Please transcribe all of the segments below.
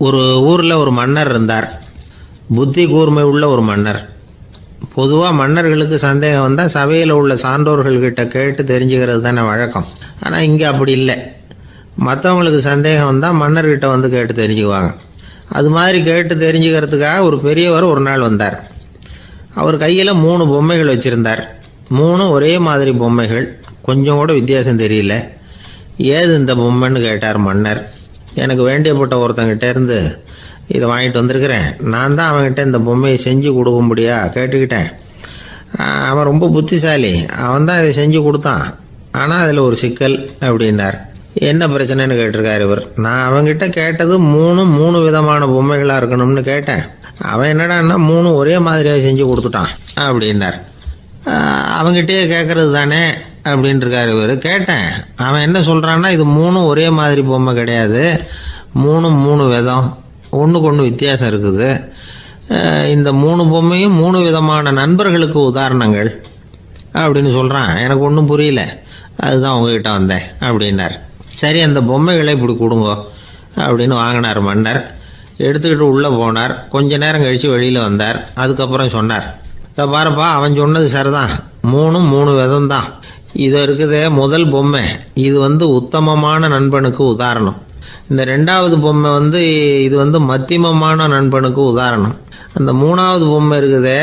ஒரு ஊரில் ஒரு மன்னர் இருந்தார். புத்தி கூர்மை உள்ள ஒரு மன்னர். பொதுவாக மன்னர்களுக்கு சந்தேகம் வந்தால் சபையில் உள்ள சான்றோர்கள்கிட்ட கேட்டு தெரிஞ்சுக்கிறது தானே வழக்கம். ஆனால் இங்கே அப்படி இல்லை. மற்றவங்களுக்கு சந்தேகம் வந்தால் மன்னர்கிட்ட வந்து கேட்டு தெரிஞ்சுக்குவாங்க. அது மாதிரி கேட்டு தெரிஞ்சுக்கிறதுக்காக ஒரு பெரியவர் ஒரு நாள் வந்தார். அவர் கையில் 3 பொம்மைகள் வச்சுருந்தார். 3 ஒரே மாதிரி பொம்மைகள், கொஞ்சம் கூட வித்தியாசம் தெரியல. ஏது இந்த பொம்மைன்னு கேட்டார் மன்னர். எனக்கு வேண்டியப்பட்ட ஒருத்தங்கிட்ட இருந்து இதை வாங்கிட்டு வந்திருக்கிறேன். நான் தான் அவன்கிட்ட இந்த பொம்மையை செஞ்சு கொடுக்கும்படியா கேட்டுக்கிட்டேன். அவன் ரொம்ப புத்திசாலி, அவன் தான் இதை செஞ்சு கொடுத்தான். ஆனால் அதில் ஒரு சிக்கல் அப்படின்னார். என்ன பிரச்சனைன்னு கேட்டிருக்கார் இவர். நான் அவன்கிட்ட கேட்டது 3 விதமான பொம்மைகளாக இருக்கணும்னு கேட்டேன். அவன் என்னடான்னா 3 ஒரே மாதிரியாக செஞ்சு கொடுத்துட்டான் அப்படின்னார். அவங்ககிட்டயே கேட்கறது தானே அப்படின்ட்டுருக்காரு இவர். கேட்டேன், அவன் என்ன சொல்கிறான்னா இது 3 ஒரே மாதிரி பொம்மை கிடையாது, 3 விதம், ஒன்றுக்கு ஒன்று வித்தியாசம் இருக்குது. இந்த 3 பொம்மையும் 3 விதமான நண்பர்களுக்கு உதாரணங்கள் அப்படின்னு சொல்கிறான். எனக்கு ஒன்றும் புரியல, அதுதான் உங்ககிட்ட வந்தேன் அப்படின்னார். சரி, அந்த பொம்மைகளை இப்படி கொடுங்க அப்படின்னு வாங்கினார் மன்னர். எடுத்துக்கிட்டு உள்ளே போனார். கொஞ்ச நேரம் கழித்து வெளியில் வந்தார். அதுக்கப்புறம் சொன்னார், இதை பாருப்பா, அவன் சொன்னது சரிதான், 3 விதம் தான். இது இருக்குதே முதல் பொம்மை, இது உத்தமமான நண்பனுக்கு உதாரணம். இந்த 2வது பொம்மை இது மத்தியமமான நண்பனுக்கு உதாரணம். அந்த 3வது பொம்மை இருக்குதே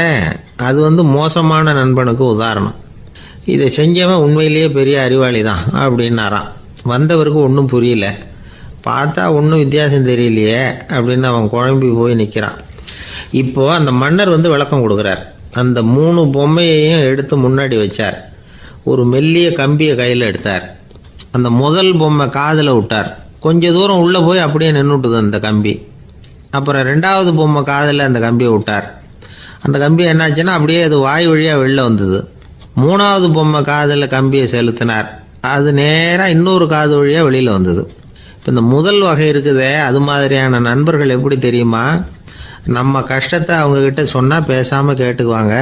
அது மோசமான நண்பனுக்கு உதாரணம். இதை செஞ்சவன் உண்மையிலேயே பெரிய அறிவாளி தான் அப்படின்னாராம். வந்தவருக்கு ஒன்றும் புரியல. பார்த்தா ஒன்றும் வித்தியாசம் தெரியலையே அப்படின்னு அவன் குழம்பி போய் நிற்கிறான். இப்போது அந்த மன்னர் விளக்கம் கொடுக்குறார். அந்த 3 பொம்மையையும் எடுத்து முன்னாடி வச்சார். ஒரு மெல்லிய கம்பியை கையில் எடுத்தார். அந்த முதல் பொம்மை காதில் விட்டார். கொஞ்ச தூரம் உள்ளே போய் அப்படியே நின்றுட்டுது அந்த கம்பி. அப்புறம் 2வது பொம்மை காதில் அந்த கம்பியை விட்டார். அந்த கம்பி என்னாச்சுன்னா அப்படியே அது வாய் வழியாக வெளில வந்தது. 3வது பொம்மை காதில் கம்பியை செலுத்தினார். அது நேராக இன்னொரு காது வழியாக வெளியில் வந்தது. இப்போ இந்த முதல் வகை இருக்குதே, அது மாதிரியான நண்பர்கள் எப்படி தெரியுமா? நம்ம கஷ்டத்தை அவங்கக்கிட்ட சொன்னால் பேசாமல் கேட்டுக்குவாங்க.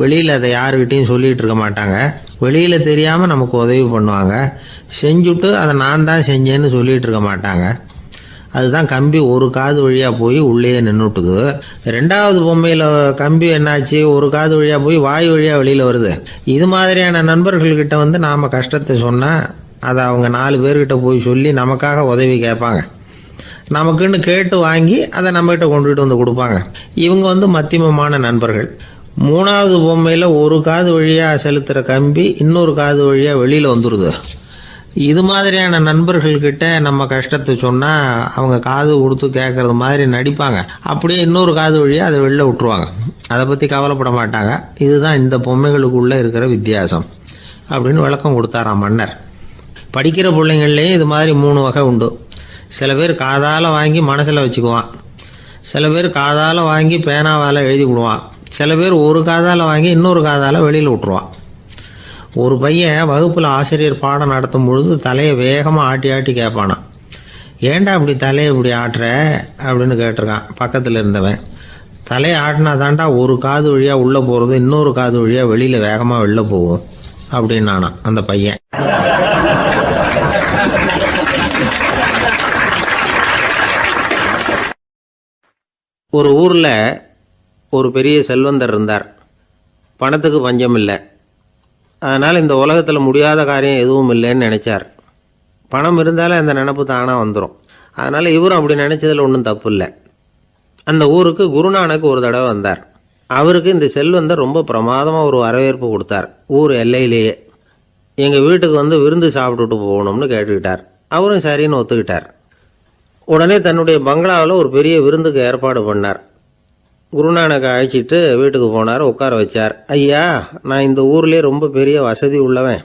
வெளியில் அதை யாருக்கிட்டையும் சொல்லிகிட்டு இருக்க மாட்டாங்க. வெளியில் தெரியாமல் நமக்கு உதவி பண்ணுவாங்க. செஞ்சுட்டு அதை நான் தான் செஞ்சேன்னு சொல்லிகிட்டு இருக்க மாட்டாங்க. அதுதான் கம்பி ஒரு காது வழியாக போய் உள்ளே நின்றுட்டுது. 2வது பொம்மையில் கம்பி என்னாச்சு, ஒரு காது வழியாக போய் வாய் வழியாக வெளியில் வருது. இது மாதிரியான நண்பர்கள்கிட்ட நாம் கஷ்டத்தை சொன்னால் அதை அவங்க 4 பேர்கிட்ட போய் சொல்லி நமக்காக உதவி கேட்பாங்க. நமக்குன்னு கேட்டு வாங்கி அதை நம்மகிட்ட கொண்டுகிட்டு கொடுப்பாங்க. இவங்க மத்தியமமான நண்பர்கள். 3வது பொம்மையில் ஒரு காது வழியாக செலுத்துகிற கம்பி இன்னொரு காது வழியாக வெளியில் வந்துடுது. இது மாதிரியான நண்பர்கள்கிட்ட நம்ம கஷ்டத்தை சொன்னால் அவங்க காது கொடுத்து கேட்குறது மாதிரி நடிப்பாங்க. அப்படியே இன்னொரு காது வழியாக அதை வெளில விட்டுருவாங்க. அதை பற்றி கவலைப்பட மாட்டாங்க. இதுதான் இந்த பொம்மைகளுக்குள்ளே இருக்கிற வித்தியாசம் அப்படின்னு விளக்கம் கொடுத்தாராம் மன்னர். படிக்கிற பிள்ளைங்கள்லேயும் இது மாதிரி 3 வகை உண்டு. சில பேர் காதால் வாங்கி மனசில் வச்சுக்குவான். சில பேர் காதால் வாங்கி பேனாவால் எழுதி விடுவான். சில பேர் ஒரு காதால் வாங்கி இன்னொரு காதால் வெளியில் விட்டுருவான். ஒரு பையன் வகுப்பில் ஆசிரியர் பாடம் நடத்தும் பொழுது தலையை வேகமாக ஆட்டி ஆட்டி கேட்பானான். ஏன்டா இப்படி தலையை இப்படி ஆட்டுற அப்படின்னு கேட்டிருக்கான் பக்கத்தில் இருந்தவன். தலையை ஆட்டினா தாண்டா ஒரு காது வழியாக உள்ளே போகிறது, இன்னொரு காது வழியாக வெளியில் வேகமாக வெளில போகும் அப்படின்னானான் அந்த பையன். ஒரு ஊரில் ஒரு பெரிய செல்வந்தர் இருந்தார். பணத்துக்கு பஞ்சம் இல்லை. அதனால் இந்த உலகத்தில் முடியாத காரியம் எதுவும் இல்லைன்னு நினச்சார். பணம் இருந்தாலே அந்த நினப்பு தானாக வந்துடும். அதனால் இவரும் அப்படி நினச்சதில் ஒன்றும் தப்பு இல்லை. அந்த ஊருக்கு குருநானக் ஒரு தடவை வந்தார். அவருக்கு இந்த செல்வந்தர் ரொம்ப பிரமாதமாக ஒரு வரவேற்பு கொடுத்தார். ஊர் எல்லையிலேயே எங்கள் வீட்டுக்கு விருந்து சாப்பிட்டுட்டு போகணும்னு கேட்டுக்கிட்டார். அவரும் சரின்னு ஒத்துக்கிட்டார். உடனே தன்னுடைய பங்களாவில் ஒரு பெரிய விருந்துக்கு ஏற்பாடு பண்ணார். குருநானக்கை அழைச்சிட்டு வீட்டுக்கு போனார். உட்கார வச்சார். ஐயா, நான் இந்த ஊர்லேயே ரொம்ப பெரிய வசதி உள்ளவன்.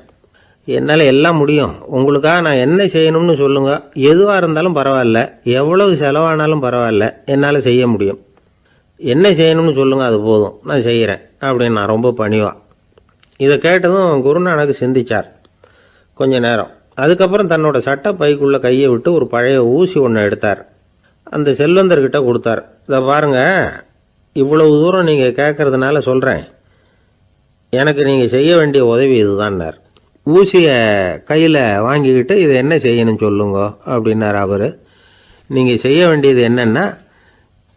என்னால் எல்லாம் முடியும். உங்களுக்காக நான் என்ன செய்யணும்னு சொல்லுங்கள். எதுவாக இருந்தாலும் பரவாயில்ல, எவ்வளவு செலவானாலும் பரவாயில்ல, என்னால் செய்ய முடியும். என்ன செய்யணும்னு சொல்லுங்கள், அது போதும், நான் செய்கிறேன் அப்படின்னு நான் ரொம்ப பணிவான். இதை கேட்டதும் குருநானக் சிந்திச்சார் கொஞ்ச நேரம். அதுக்கப்புறம் தன்னோட சட்டை பைக்குள்ளே கையை விட்டு ஒரு பழைய ஊசி ஒன்று எடுத்தார். அந்த செல்வந்தர்கிட்ட கொடுத்தார். இதை பாருங்க, இவ்வளவு தூரம் நீங்கள் கேட்கறதுனால சொல்கிறேன், எனக்கு நீங்கள் செய்ய வேண்டிய உதவி இதுதான்னார். ஊசியை கையில் வாங்கிக்கிட்டு இதை என்ன செய்யணும்னு சொல்லுங்க அப்படின்னார் அவர். நீங்கள் செய்ய வேண்டியது என்னென்னா,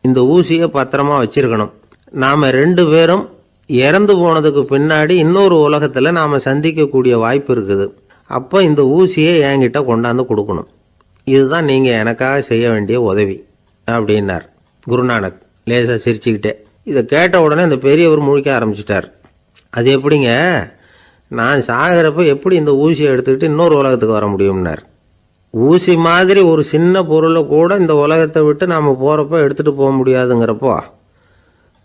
இந்த ஊசியை பத்திரமா வச்சிருக்கணும். நாம் 2 பேரும் இறந்து போனதுக்கு பின்னாடி இன்னொரு உலகத்தில் நாம் சந்திக்கக்கூடிய வாய்ப்பு இருக்குது. அப்போ இந்த ஊசியை என்கிட்ட கொண்டாந்து கொடுக்கணும். இதுதான் நீங்கள் எனக்காக செய்ய வேண்டிய உதவி அப்படின்னார் குருநானக் லேசாக சிரிச்சுக்கிட்டே. இதை கேட்ட உடனே இந்த பெரியவர் முழிக்க ஆரம்பிச்சிட்டார். அது எப்படிங்க, நான் சாகிறப்ப எப்படி இந்த ஊசியை எடுத்துக்கிட்டு இன்னொரு உலகத்துக்கு வர முடியும்னார். ஊசி மாதிரி ஒரு சின்ன பொருளை கூட இந்த உலகத்தை விட்டு நாம் போகிறப்ப எடுத்துகிட்டு போக முடியாதுங்கிறப்போ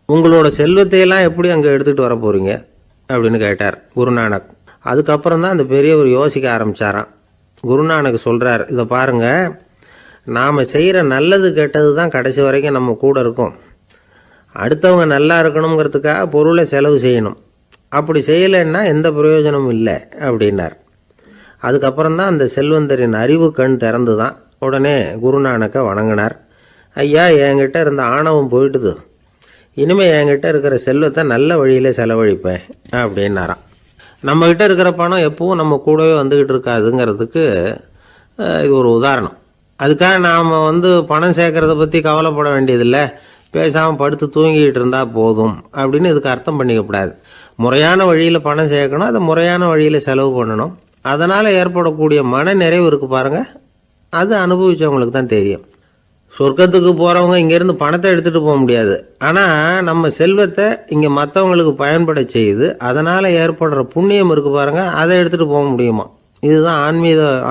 உங்களோட செல்வத்தையெல்லாம் எப்படி அங்கே எடுத்துகிட்டு வர போகிறீங்க அப்படின்னு கேட்டார் குருநானக். அதுக்கப்புறம் தான் அந்த பெரியவர் யோசிக்க ஆரம்பித்தாராம். குருநானக் சொல்கிறார், இதை பாருங்கள், நாம் செய்கிற நல்லது கெட்டது தான் கடைசி வரைக்கும் நம்ம கூட இருக்கும். அடுத்தவங்க நல்லா இருக்கணுங்கிறதுக்காக பொருளை செலவு செய்யணும். அப்படி செய்யலைன்னா எந்த பிரயோஜனமும் இல்லை அப்படின்னார். அதுக்கப்புறம் தான் அந்த செல்வந்தரின் அறிவு கண் திறந்து தான் உடனே குருநானக்கை வணங்கினார். ஐயா, என்கிட்ட இருந்த ஆணவம் போயிட்டுது, இனிமேல் என்கிட்ட இருக்கிற செல்வத்தை நல்ல வழியில் செலவழிப்பேன் அப்படின்னாராம். நம்மக்கிட்ட இருக்கிற பணம் எப்பவும் நம்ம கூடவே வந்துக்கிட்டு இருக்காதுங்கிறதுக்கு இது ஒரு உதாரணம். அதுக்காக நாம் பணம் சேர்க்கறத பற்றி கவலைப்பட வேண்டியதில்லை, பேசாமல் படுத்து தூங்கிக்கிட்டு இருந்தால் போதும் அப்படின்னு இதுக்கு அர்த்தம் பண்ணிக்கப்படாது. முறையான வழியில் பணம் சேர்க்கணும், அதை முறையான வழியில் செலவு பண்ணணும். அதனால் ஏற்படக்கூடிய மன நிறைவு இருக்குது பாருங்கள், அது அனுபவித்தவங்களுக்கு தான் தெரியும். சொர்க்கத்துக்கு போகிறவங்க இங்கேருந்து பணத்தை எடுத்துகிட்டு போக முடியாது. ஆனால் நம்ம செல்வத்தை இங்கே மற்றவங்களுக்கு பயன்பட செய்து அதனால் ஏற்படுற புண்ணியம் இருக்குது பாருங்கள், அதை எடுத்துகிட்டு போக முடியுமா. இதுதான்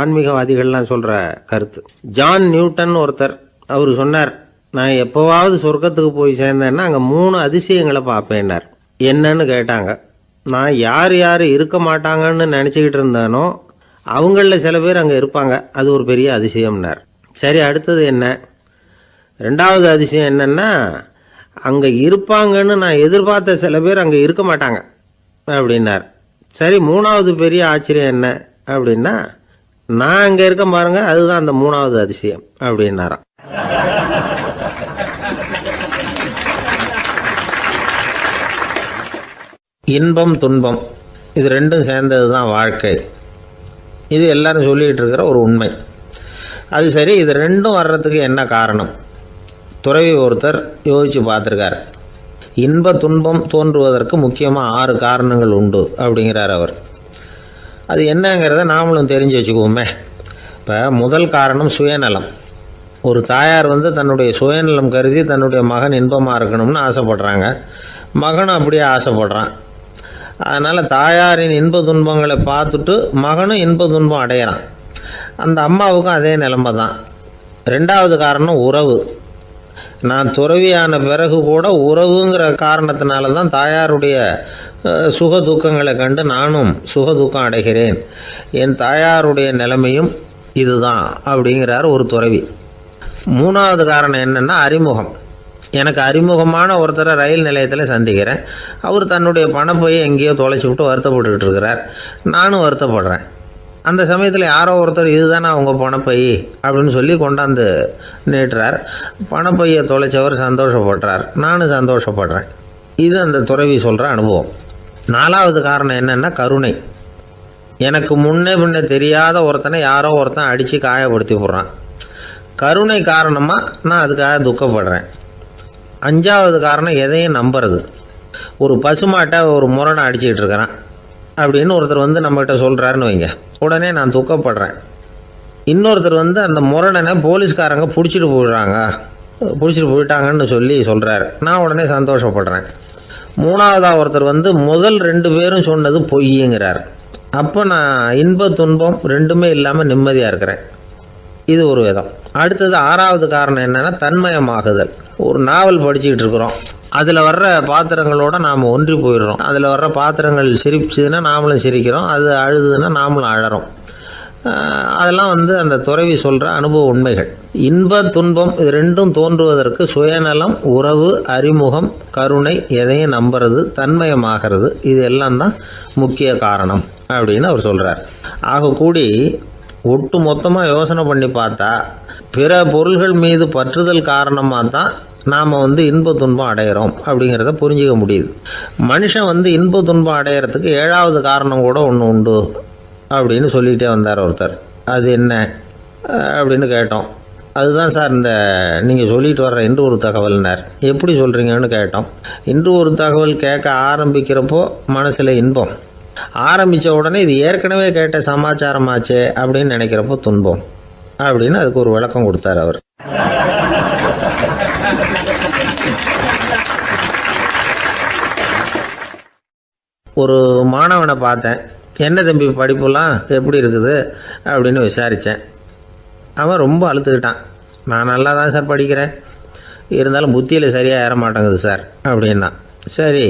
ஆன்மீகவாதிகள்லாம் சொல்கிற கருத்து. ஜான் நியூட்டன் ஒருத்தர், அவர் சொன்னார், நான் எப்போவாவது சொர்க்கத்துக்கு போய் சேர்ந்தேன்னா அங்கே 3 அதிசயங்களை பார்ப்பேன்னார். என்னன்னு கேட்டாங்க. நான் யார் யார் இருக்க மாட்டாங்கன்னு நினச்சிக்கிட்டு இருந்தானோ அவங்களில் சில பேர் அங்கே இருப்பாங்க, அது ஒரு பெரிய அதிசயம்னார். சரி, அடுத்தது என்ன? 2வது அதிசயம் என்னென்னா, அங்கே இருப்பாங்கன்னு நான் எதிர்பார்த்த சில பேர் அங்கே இருக்க மாட்டாங்க அப்படின்னார். சரி, 3வது பெரிய ஆச்சரியம் என்ன அப்படின்னா, நான் அங்கே இருக்க பாருங்க, அதுதான் அந்த 3வது அதிசயம் அப்படின்னாராம். இன்பம் துன்பம் இது 2ம் சேர்ந்தது தான் வாழ்க்கை. இது எல்லாரும் சொல்லிகிட்டு இருக்கிற ஒரு உண்மை. அது சரி, இது 2ம் வர்றதுக்கு என்ன காரணம்? துறவி ஒருத்தர் யோசித்து பார்த்துருக்கார். இன்ப துன்பம் தோன்றுவதற்கு முக்கியமாக 6 காரணங்கள் உண்டு அப்படிங்கிறார் அவர். அது என்னங்கிறத நாமளும் தெரிஞ்சு வச்சுக்குவோமே. இப்போ முதல் காரணம் சுயநலம். ஒரு தாயார் தன்னுடைய சுயநலம் கருதி தன்னுடைய மகன் இன்பமாக இருக்கணும்னு ஆசைப்படுறாங்க. மகனும் அப்படியே ஆசைப்படுறான். அதனால் தாயாரின் இன்ப துன்பங்களை பார்த்துட்டு மகனும் இன்ப துன்பம் அடையிறான். அந்த அம்மாவுக்கும் அதே நிலைமை தான். 2வது காரணம் உறவு. நான் துறவியான பிறகு கூட உறவுங்கிற காரணத்தினால தான் தாயாருடைய சுக துக்கங்களை கண்டு நானும் சுக துக்கம் அடைகிறேன். என் தாயாருடைய நிலைமையும் இதுதான் அப்படிங்கிறார் ஒரு துறவி. 3வது காரணம் என்னென்னா அறிமுகம். எனக்கு அறிமுகமான ஒருத்தரை ரயில் நிலையத்தில் சந்திக்கிறேன். அவர் தன்னுடைய பணப்பையை எங்கேயோ தொலைச்சி விட்டு வருத்தப்பட்டுக்கிட்டு இருக்கிறார். நானும் வருத்தப்படுறேன். அந்த சமயத்தில் யாரோ ஒருத்தர் இதுதானே அவங்க பணப்பை அப்படின்னு சொல்லி கொண்டாந்து நீட்டுறார். பணப்பையை தொலைச்சவர் சந்தோஷப்படுறார், நானும் சந்தோஷப்படுறேன். இது அந்த துறவி சொல்கிற அனுபவம். 4வது காரணம் என்னென்னா கருணை. எனக்கு முன்னே தெரியாத ஒருத்தனை யாரோ ஒருத்தன் அடித்து காயப்படுத்தி போடுறான். கருணை காரணமாக நான் அதுக்காக துக்கப்படுறேன். 5வது காரணம் எதையும் நம்புறது. ஒரு பசுமாட்டை ஒரு முரணை அடிச்சுக்கிட்டு இருக்கிறான் அப்படின்னு ஒருத்தர் நம்மகிட்ட சொல்கிறாருன்னு வைங்க, உடனே நான் துக்கப்படுறேன். இன்னொருத்தர் அந்த முரணனை போலீஸ்காரங்க பிடிச்சிட்டு போயிட்டாங்கன்னு சொல்கிறாரு, நான் உடனே சந்தோஷப்படுறேன். 3வதாக ஒருத்தர் முதல் 2 பேரும் சொன்னது பொய்யுங்கிறார். அப்போ நான் இன்ப துன்பம் 2மே இல்லாமல் நிம்மதியாக இருக்கிறேன். இது ஒரு விதம். அடுத்தது 6வது காரணம் என்னென்னா தன்மயமாகுதல். ஒரு நாவல் படிச்சுக்கிட்டு இருக்கிறோம், அதில் வர்ற பாத்திரங்களோட நாம் ஒன்றி போயிடுறோம். அதில் வர்ற பாத்திரங்கள் சிரிச்சுதுன்னா நாமளும் சிரிக்கிறோம், அது அழுதுன்னா நாமளும் அழறோம். அதெல்லாம் அந்த துறவி சொல்கிற அனுபவ உண்மைகள். இன்ப துன்பம் இது 2ம் தோன்றுவதற்கு சுயநலம், உறவு, அறிமுகம், கருணை, எதையும் நம்புறது, தன்மயமாகிறது, இது எல்லாம் தான் முக்கிய காரணம் அப்படின்னு அவர் சொல்கிறார். ஆகக்கூடி ஒட்டு மொத்தமாக யோசனை பண்ணி பார்த்தா பிற பொருள்கள் மீது பற்றுதல் காரணமாக தான் நாம் இன்ப துன்பம் அடையிறோம் அப்படிங்கிறத புரிஞ்சிக்க முடியுது. மனுஷன் இன்ப துன்பம் அடையிறதுக்கு 7வது காரணம் கூட ஒன்று உண்டு அப்படின்னு சொல்லிகிட்டே வந்தார் ஒருத்தர். அது என்ன அப்படின்னு கேட்டோம். அதுதான் சார் இந்த நீங்கள் சொல்லிட்டு வர்ற இன்று ஒரு தகவல்னார். எப்படி சொல்கிறீங்கன்னு கேட்டோம். இன்று ஒரு தகவல் கேட்க ஆரம்பிக்கிறப்போ மனசில் இன்பம், ஆரம்பித்த உடனே இது ஏற்கனவே கேட்ட சமாச்சாரமாச்சே அப்படின்னு நினைக்கிறப்போ துன்பம் அப்படின்னு அதுக்கு ஒரு விளக்கம் கொடுத்தார் அவர். ஒரு மாணவனை பார்த்தேன். என்ன தம்பி படிப்புலாம் எப்படி இருக்குது அப்படின்னு விசாரித்தேன். அவன் ரொம்ப அழுத்துக்கிட்டான். நான் நல்லா தான் சார் படிக்கிறேன், இருந்தாலும் புத்தியில் சரியாக ஏற மாட்டேங்குது சார் அப்படின்னா. சரி,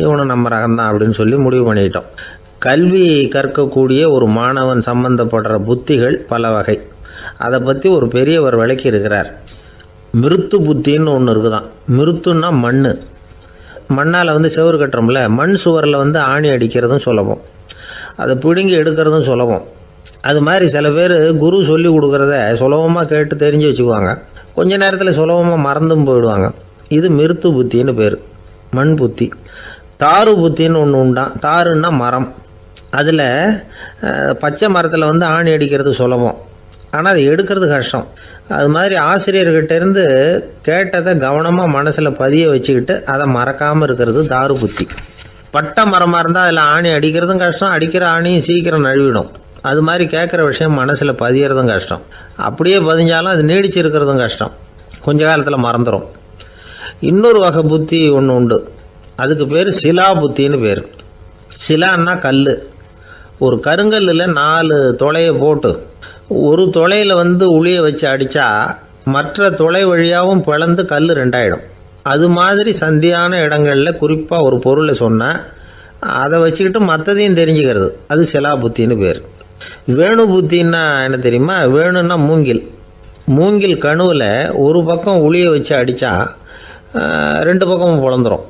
இவனும் நம்ம ரகம்தான் அப்படின்னு சொல்லி முடிவு பண்ணிட்டோம். கல்வி கற்கக்கூடிய ஒரு மாணவன் சம்பந்தப்படுற புத்திகள் பல வகை. அதை பற்றி ஒரு பெரியவர் விளக்கி இருக்கிறார். மிருத்து புத்தின்னு ஒன்று இருக்குதான். மிருத்துன்னா மண்ணால் செவுறு கட்டுறோம்ல, மண் சுவரில் ஆணி அடிக்கிறதும் சுலபம், அதை பிடுங்கி எடுக்கிறதும் சுலபம். அது மாதிரி சில பேர் குரு சொல்லி கொடுக்குறத சுலபமாக கேட்டு தெரிஞ்சு வச்சுக்குவாங்க, கொஞ்ச நேரத்தில் சுலபமாக மறந்தும் போயிடுவாங்க. இது மிருத்து புத்தின்னு பேர், மண் புத்தி. தாரு புத்தின்னு ஒன்று உண்டான். தாருன்னா மரம். அதில் பச்சை மரத்தில் ஆணி அடிக்கிறது சுலபம், ஆனால் அதை எடுக்கிறது கஷ்டம். அது மாதிரி ஆசிரியர்கிட்டேருந்து கேட்டதை கவனமாக மனசில் பதிய வச்சுக்கிட்டு அதை மறக்காமல் இருக்கிறது தாரு புத்தி. பட்டை மரமாக இருந்தால் அதில் ஆணி அடிக்கிறதும் கஷ்டம், அடிக்கிற ஆணியும் சீக்கிரம் நழுவிடும். அது மாதிரி கேட்குற விஷயம் மனசில் பதியறதும் கஷ்டம். அப்படியே பதிஞ்சாலும் அது நீடிச்சிருக்கிறதும் கஷ்டம், கொஞ்ச காலத்தில் மறந்துடும். இன்னொரு வகை புத்தி ஒன்று உண்டு, அதுக்கு பேர் சிலா புத்தின்னு பேர். சிலான்னா கல். ஒரு கருங்கல்லில் 4 துளையை போட்டு ஒரு துளையில் உளியை வச்சு அடித்தா மற்ற துளை வழியாகவும் பிளந்து கல் 2 ஆகிடும். அது மாதிரி சந்தியான இடங்களில் குறிப்பாக ஒரு பொருளை சொன்னால் அதை வச்சுக்கிட்டு மற்றதையும் தெரிஞ்சுக்கிறது, அது சிலா புத்தின்னு பேர். வேணு புத்தின்னா என்ன தெரியுமா? வேணுன்னா மூங்கில் கணுவில் ஒரு பக்கம் உளியை வச்சு அடித்தா 2 பக்கமும் பிளந்துடும்.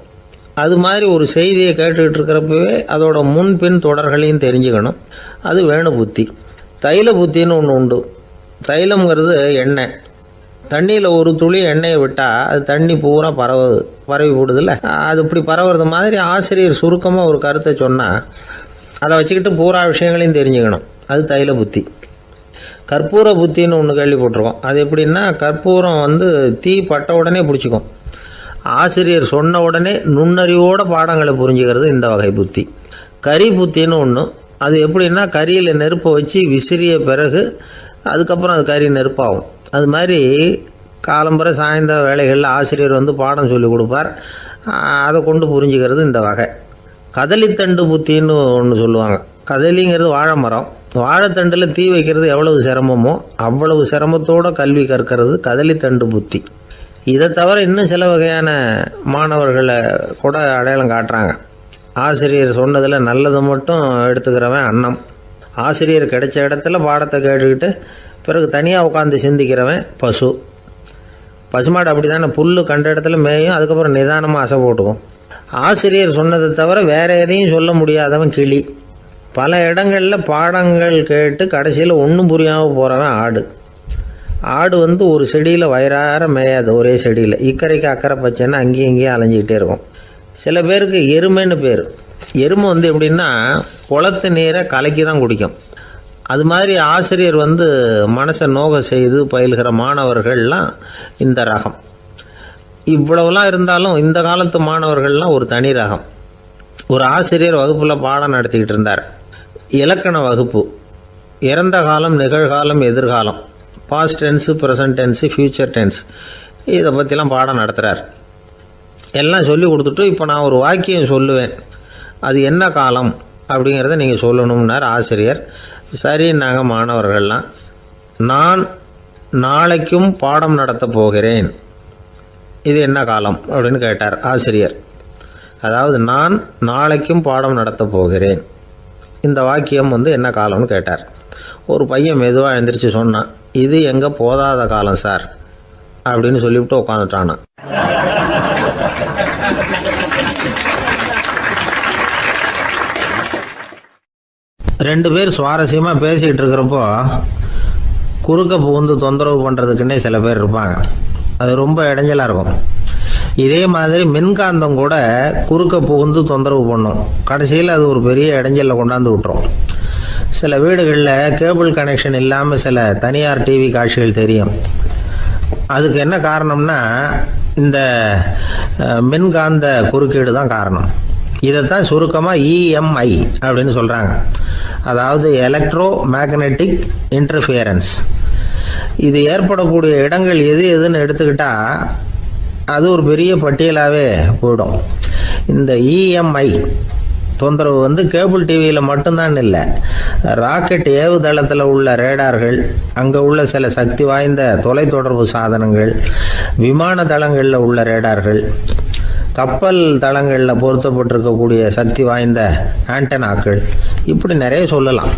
அது மாதிரி ஒரு செய்தியை கேட்டுக்கிட்டு இருக்கிறப்பவே அதோட முன்பின் தொடர்களையும் தெரிஞ்சுக்கணும், அது வேணு புத்தி. தைல புத்தின்னு ஒன்று உண்டு. தைலம்ங்கிறது எண்ணெய். தண்ணியில் ஒரு துளி எண்ணெயை விட்டால் அது தண்ணி பூரா பரவி போடுதில்ல, அது இப்படி பரவுறது மாதிரி ஆசிரியர் சுருக்கமாக ஒரு கருத்தை சொன்னால் அதை வச்சுக்கிட்டு பூரா விஷயங்களையும் தெரிஞ்சுக்கணும், அது தைல புத்தி. கற்பூர புத்தின்னு ஒன்று கேள்விப்பட்டிருக்கோம். அது எப்படின்னா, கற்பூரம் தீ பட்ட உடனே பிடிச்சிக்கும். ஆசிரியர் சொன்ன உடனே நுண்ணறிவோட பாடங்களை புரிஞ்சுக்கிறது இந்த வகை புத்தி. கரி புத்தின்னு ஒன்று. அது எப்படின்னா, கரியில் நெருப்பை வச்சு விசிறிய பிறகு அதுக்கப்புறம் அது கறி நெருப்பாகும். அது மாதிரி காலம்பரை சாயந்தர வேலைகளில் ஆசிரியர் பாடம் சொல்லி கொடுப்பார், அதை கொண்டு புரிஞ்சுக்கிறது இந்த வகை. கதலித்தண்டு புத்தின்னு ஒன்று சொல்லுவாங்க. கதலிங்கிறது வாழை மரம். வாழைத்தண்டில் தீ வைக்கிறது எவ்வளவு சிரமமோ அவ்வளவு சிரமத்தோடு கல்வி கற்கிறது கதலித்தண்டு புத்தி. இதை தவிர இன்னும் சில வகையான மாணவர்களை கூட அடையாளம் காட்டுறாங்க. ஆசிரியர் சொன்னதில் நல்லதை மட்டும் எடுத்துக்கிறவன் அன்னம். ஆசிரியர் கிடைச்ச இடத்துல பாடத்தை கேட்டுக்கிட்டு பிறகு தனியாக உட்காந்து சிந்திக்கிறவன் பசுமாடு அப்படி தானே, புல் கண்ட இடத்துல மேயும், அதுக்கப்புறம் நிதானமாக அசை போட்டுக்கும். ஆசிரியர் சொன்னதை தவிர வேறு எதையும் சொல்ல முடியாதவன் கிளி. பல இடங்களில் பாடங்கள் கேட்டு கடைசியில் ஒன்றும் புரியாமல் போகிறவன் ஆடு ஒரு செடியில் வயிறார மேயாது, ஒரே செடியில். இக்கரைக்கு அக்கறை பச்சைன்னா அங்கேயும் இங்கேயும் அலைஞ்சிக்கிட்டே இருக்கும். சில பேருக்கு எருமைன்னு பேர். எருமை எப்படின்னா குளத்து நீரை கலக்கி தான் குடிக்கும். அது மாதிரி ஆசிரியர் மனசை நோக செய்து பயில்கிற மாணவர்கள்லாம் இந்த ரகம். இவ்வளவுலாம் இருந்தாலும் இந்த காலத்து மாணவர்கள்லாம் ஒரு தனி ரகம். ஒரு ஆசிரியர் வகுப்பில் பாடம் நடத்திக்கிட்டு இருந்தார். இலக்கண வகுப்பு. இறந்த காலம், நிகழ்காலம், எதிர்காலம், past tense, present tense, future tense, இதை பற்றிலாம் பாடம் நடத்துகிறார். எல்லாம் சொல்லி கொடுத்துட்டு இப்போ நான் ஒரு வாக்கியம் சொல்லுவேன், அது என்ன காலம் அப்படிங்கிறத நீங்கள் சொல்லணும்னார் ஆசிரியர். சரின்னாங்க மாணவர்கள்லாம். நான் நாளைக்கும் பாடம் நடத்தப் போகிறேன், இது என்ன காலம் அப்படின்னு கேட்டார் ஆசிரியர். அதாவது நான் நாளைக்கும் பாடம் நடத்தப் போகிறேன், இந்த வாக்கியம் என்ன காலம்னு கேட்டார். ஒரு பையன் மெதுவாக எழுந்திரிச்சு சொன்னான், இது எங்கே போதாத காலம் சார் அப்படின்னு சொல்லிவிட்டு உட்காந்துட்டானா. ரெண்டு பேர் சுவாரஸ்யமாக பேசிகிட்டு இருக்கிறப்போ குறுக்க புகுந்து தொந்தரவு பண்ணுறதுக்குன்னே சில பேர் இருப்பாங்க. அது ரொம்ப இடைஞ்சலாக இருக்கும். இதே மாதிரி மின்காந்தம் கூட குறுக்க புகுந்து தொந்தரவு பண்ணும். கடைசியில் அது ஒரு பெரிய இடைஞ்சலில் கொண்டாந்து விட்டுரும். சில வீடுகளில் கேபிள் கனெக்ஷன் இல்லாமல் சில தனியார் டிவி காட்சிகள் தெரியும். அதுக்கு என்ன காரணம்னா இந்த மின்காந்த குறுக்கீடு தான் காரணம். இதைத்தான் சுருக்கமாக இஎம்ஐ அப்படின்னு சொல்கிறாங்க. அதாவது எலக்ட்ரோ மேக்னெட்டிக் இன்டர்ஃபியரன்ஸ். இது ஏற்படக்கூடிய இடங்கள் எது எதுன்னு எடுத்துக்கிட்டா அது ஒரு பெரிய பட்டியலாகவே போயிடும். இந்த இஎம்ஐ தொந்தரவு வந்து கேபிள் டிவியில் மட்டும்தான் இல்லை, ராக்கெட் ஏவுதளத்தில் உள்ள ரேடார்கள், அங்கே உள்ள சில சக்தி வாய்ந்த தொலைத்தொடர்பு சாதனங்கள், விமான தளங்களில் உள்ள ரேடார்கள், கப்பல் தளங்களில் பொருத்தப்பட்டிருக்கக்கூடிய சக்தி வாய்ந்த ஆண்டனாக்கள், இப்படி நிறைய சொல்லலாம்.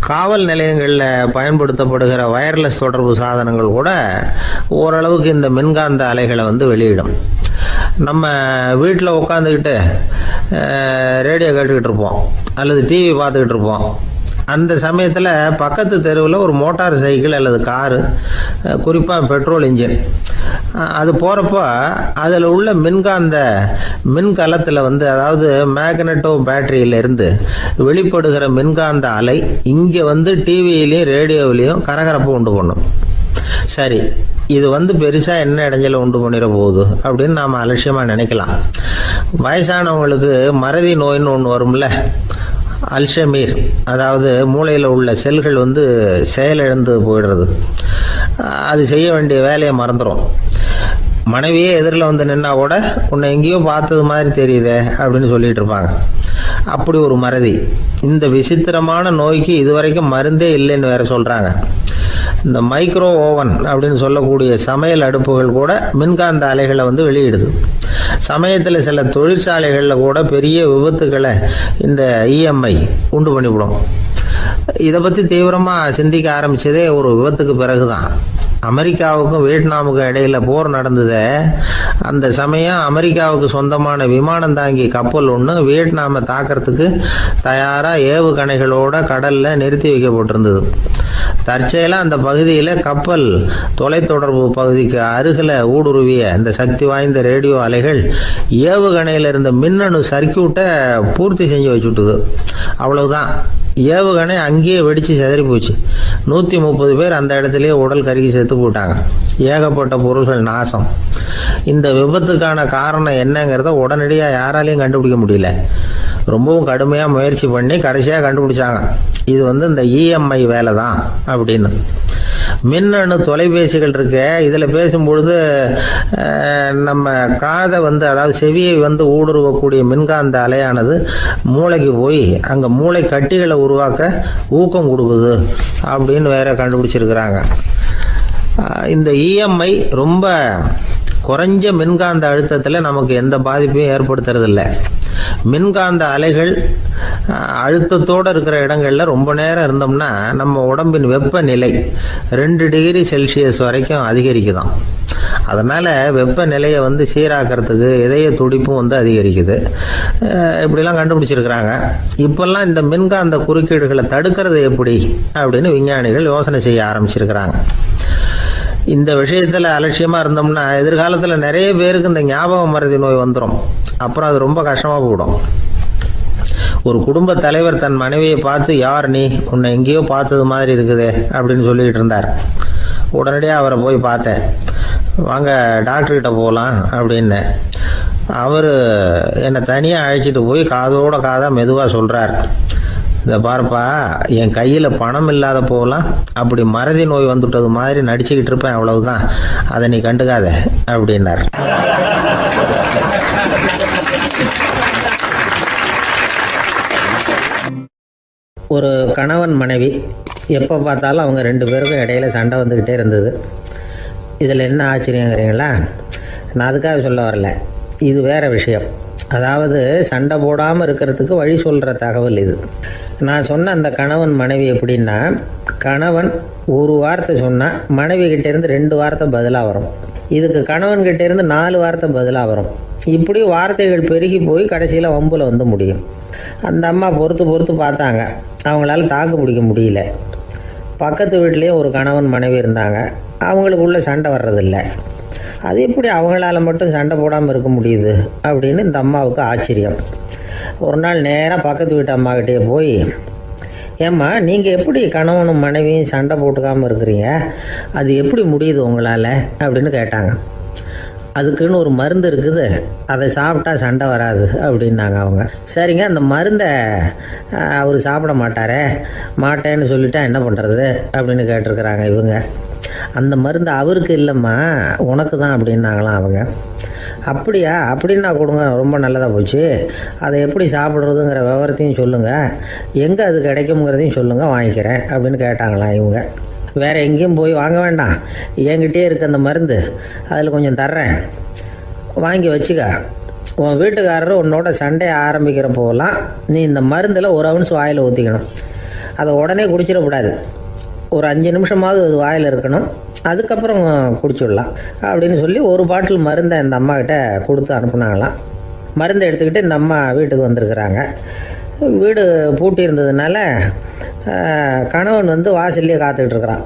காவல் நிலையங்களில் பயன்படுத்தப்படுகிற வயர்லெஸ் தொடர்பு சாதனங்கள் கூட ஓரளவுக்கு இந்த மின்காந்த அலைகளை வந்து வெளியிடும். நம்ம வீட்டில் உட்காந்துக்கிட்டு ரேடியோ கேட்டுக்கிட்டு இருப்போம் அல்லது டிவி பார்த்துக்கிட்டு இருப்போம். அந்த சமயத்தில் பக்கத்து தெருவில் ஒரு மோட்டார் சைக்கிள் அல்லது காரு, குறிப்பாக பெட்ரோல் இன்ஜின், அது போகிறப்போ அதில் உள்ள மின்கலத்தில் வந்து, அதாவது மேக்னட்டோ பேட்டரியிலிருந்து வெளிப்படுகிற மின்காந்த அலை இங்கே வந்து டிவியிலையும் ரேடியோவிலையும் கரகரப்பு உண்டு பண்ணும். சரி, இது வந்து பெருசாக என்ன இடைஞ்சலை உண்டு பண்ணிட போகுது அப்படின்னு நாம் அலட்சியமாக நினைக்கலாம். வயசானவங்களுக்கு மறதி நோயின்னு ஒன்று வரும்ல, அல்ஷமீர், அதாவது மூளையில் உள்ள செல்கள் வந்து செயலிழந்து போயிடுறது, அது செய்ய வேண்டிய வேலையை மறந்துடும். மனைவியே எதிரில் வந்து நின்னா கூட உன்னை எங்கேயோ பார்த்தது மாதிரி தெரியுதே அப்படின்னு சொல்லிட்டு இருப்பாங்க. அப்படி ஒரு மறதி. இந்த விசித்திரமான நோய்க்கு இதுவரைக்கும் மருந்தே இல்லைன்னு வேற சொல்கிறாங்க. இந்த மைக்ரோ ஓவன் அப்படின்னு சொல்லக்கூடிய சமையல் அடுப்புகள் கூட மின்காந்த அலைகளை வந்து வெளியிடுது. சமயத்தில் சில தொழிற்சாலைகளில் கூட பெரிய விபத்துக்களை இந்த இஎம்ஐ உண்டு பண்ணிவிடும். இதை பற்றி தீவிரமாக சிந்திக்க ஆரம்பித்ததே ஒரு விபத்துக்கு பிறகு தான். அமெரிக்காவுக்கும் வியட்நாமுக்கும் இடையில் போர் நடந்தது. அந்த சமயம் அமெரிக்காவுக்கு சொந்தமான விமானம் தாங்கி கப்பல் ஒன்று வியட்நாமை தாக்கிறதுக்கு தயாராக ஏவுகணைகளோட கடலில் நிறுத்தி வைக்கப்பட்டிருந்தது. தற்செயலாக அந்த பகுதியில் கப்பல் தொலைத்தொடர்பு பகுதிக்கு அருகில் ஊடுருவிய இந்த சக்தி வாய்ந்த ரேடியோ அலைகள் ஏவுகணையில் இருந்த மின்னணு சர்க்கியூட்டை பூர்த்தி செஞ்சு வச்சுட்டுது. அவ்வளவுதான், ஏவுகணை அங்கேயே வெடித்து சிதறி போச்சு. 130 பேர் அந்த இடத்துலயே உடல் கருகி செத்து போட்டாங்க. ஏகப்பட்ட பொருள்கள் நாசம். இந்த விபத்துக்கான காரணம் என்னங்கிறத உடனடியாக யாராலையும் கண்டுபிடிக்க முடியல. ரொம்பவும் கடுமையாக முயற்சி பண்ணி கடைசியாக கண்டுபிடிச்சாங்க, இது வந்து இந்த இஎம்ஐ வேலை தான் அப்படின்னு. மின்னணு தொலைபேசிகள் இருக்கு, இதில் பேசும்பொழுது நம்ம காதை வந்து, அதாவது செவியை வந்து ஊடுருவக்கூடிய மின்காந்த அலையானது மூளைக்கு போய் அங்கே மூளை கட்டிகளை உருவாக்க ஊக்கம் கொடுக்குது அப்படின்னு வேற கண்டுபிடிச்சிருக்கிறாங்க. இந்த இஎம்ஐ ரொம்ப குறைஞ்ச மின்காந்த அழுத்தத்தில் நமக்கு எந்த பாதிப்பையும் ஏற்படுத்துறதில்ல. மின்காந்த அலைகள் அழுத்தத்தோடு இருக்கிற இடங்களில் ரொம்ப நேரம் இருந்தோம்னா நம்ம உடம்பின் வெப்பநிலை 2 டிகிரி செல்சியஸ் வரைக்கும் அதிகரிக்குதாம். அதனால் வெப்பநிலையை வந்து சீராக்கிறதுக்கு இதய துடிப்பும் வந்து அதிகரிக்குது. இப்படிலாம் கண்டுபிடிச்சிருக்கிறாங்க. இப்போல்லாம் இந்த மின்காந்த குறுக்கீடுகளை தடுக்கிறது எப்படி அப்படின்னு விஞ்ஞானிகள் யோசனை செய்ய ஆரம்பிச்சிருக்கிறாங்க. இந்த விஷயத்தில் அலட்சியமாக இருந்தோம்னா எதிர்காலத்தில் நிறைய பேருக்கு இந்த ஞாபக மறதி நோய் வந்துடும். அப்புறம் அது ரொம்ப கஷ்டமாக போயிடும். ஒரு குடும்ப தலைவர் தன் மனைவியை பார்த்து, யார் நீ, உன்னை எங்கேயோ பார்த்தது மாதிரி இருக்குதே அப்படின்னு சொல்லிக்கிட்டு இருந்தார். உடனடியாக அவரை போய் பார்த்தேன். வாங்க டாக்டர்கிட்ட போகலாம் அப்படின்னு. அவர் என்னை தனியாக அழைச்சிட்டு போய் காதோட காதாக மெதுவாக சொல்கிறார், இதை பாருப்பா, என் கையில் பணம் இல்லாத போகலாம் அப்படி மறதி நோய் வந்துட்டது மாதிரி நடிச்சுக்கிட்டு இருப்பேன், அவ்வளவுதான், அதை நீ கண்டுக்காத அப்படின்னார். ஒரு கணவன் மனைவி எப்போ பார்த்தாலும் அவங்க 2 பேருக்கும் இடையில சண்டை வந்துக்கிட்டே இருந்தது. இதில் என்ன ஆச்சரியங்கிறீங்களா? நான் அதுக்காக சொல்ல வரல, இது வேறு விஷயம். அதாவது சண்டை போடாமல் இருக்கிறதுக்கு வழி சொல்கிற தகவல் இது. நான் சொன்ன அந்த கணவன் மனைவி எப்படின்னா, கணவன் ஒரு வார்த்தை சொன்னால் மனைவி கிட்டேருந்து 2 வார்த்தை பதிலாக வரும். இதுக்கு கணவன்கிட்டேருந்து 4 வார்த்தை பதிலாக வரும். இப்படி வார்த்தைகள் பெருகி போய் கடைசியில் வம்பில் வந்து முடியும். அந்த அம்மா பொறுத்து பார்த்தாங்க, அவங்களால தாக்கு பிடிக்க முடியல. பக்கத்து வீட்லேயும் ஒரு கணவன் மனைவி இருந்தாங்க, அவங்களுக்குள்ள சண்டை வர்றதில்லை. அது எப்படி அவங்களால மட்டும் சண்டை போடாமல் இருக்க முடியுது அப்படின்னு இந்த அம்மாவுக்கு ஆச்சரியம். ஒரு நாள் நேராக பக்கத்து வீட்டு அம்மாக்கிட்டே போய், ஏம்மா, நீங்கள் எப்படி கணவனும் மனைவியும் சண்டை போட்டுக்காமல் இருக்கிறீங்க? அது எப்படி முடியுது உங்களால் அப்படின்னு கேட்டாங்க. அதுக்குன்னு ஒரு மருந்து இருக்குது, அதை சாப்பிட்டா சண்டை வராது அப்படின்னாங்க அவங்க. சரிங்க, அந்த மருந்தை அவர் சாப்பிட மாட்டேன்னு சொல்லிட்டா என்ன பண்ணுறது அப்படின்னு கேட்டிருக்கிறாங்க இவங்க. அந்த மருந்து அவருக்கு இல்லைம்மா, உனக்கு தான் அப்படின்னாங்களாம் அவங்க. அப்படியா? அப்படின்னா கொடுங்க, ரொம்ப நல்லதாக போச்சு. அதை எப்படி சாப்பிட்றதுங்கிற விவரத்தையும் சொல்லுங்கள், எங்கே அது கிடைக்குங்கிறதையும் சொல்லுங்கள், வாங்கிக்கிறேன் அப்படின்னு கேட்டாங்களாம் இவங்க. வேறு எங்கேயும் போய் வாங்க வேண்டாம், என்கிட்டே இருக்க அந்த மருந்து அதில் கொஞ்சம் தர்றேன், வாங்கி வச்சுக்க. உன் வீட்டுக்காரர் உன்னோட சண்டையை ஆரம்பிக்கிறப்போலாம் நீ இந்த மருந்தில் ஒரு அவுன்ஸ் வாயில் ஊற்றிக்கணும். அதை உடனே குடிச்சிடக்கூடாது, ஒரு 5 நிமிஷமாவது அது வாயில் இருக்கணும், அதுக்கப்புறம் குடிச்சிடலாம் அப்படின்னு சொல்லி ஒரு பாட்டில் மருந்தை இந்த அம்மாக்கிட்ட கொடுத்து அனுப்புனாங்களாம். மருந்தை எடுத்துக்கிட்டு இந்த அம்மா வீட்டுக்கு வந்திருக்கிறாங்க. வீடு பூட்டி இருந்ததுனால கணவன் வந்து வாசல்லையே காத்துக்கிட்டு இருக்கிறான்.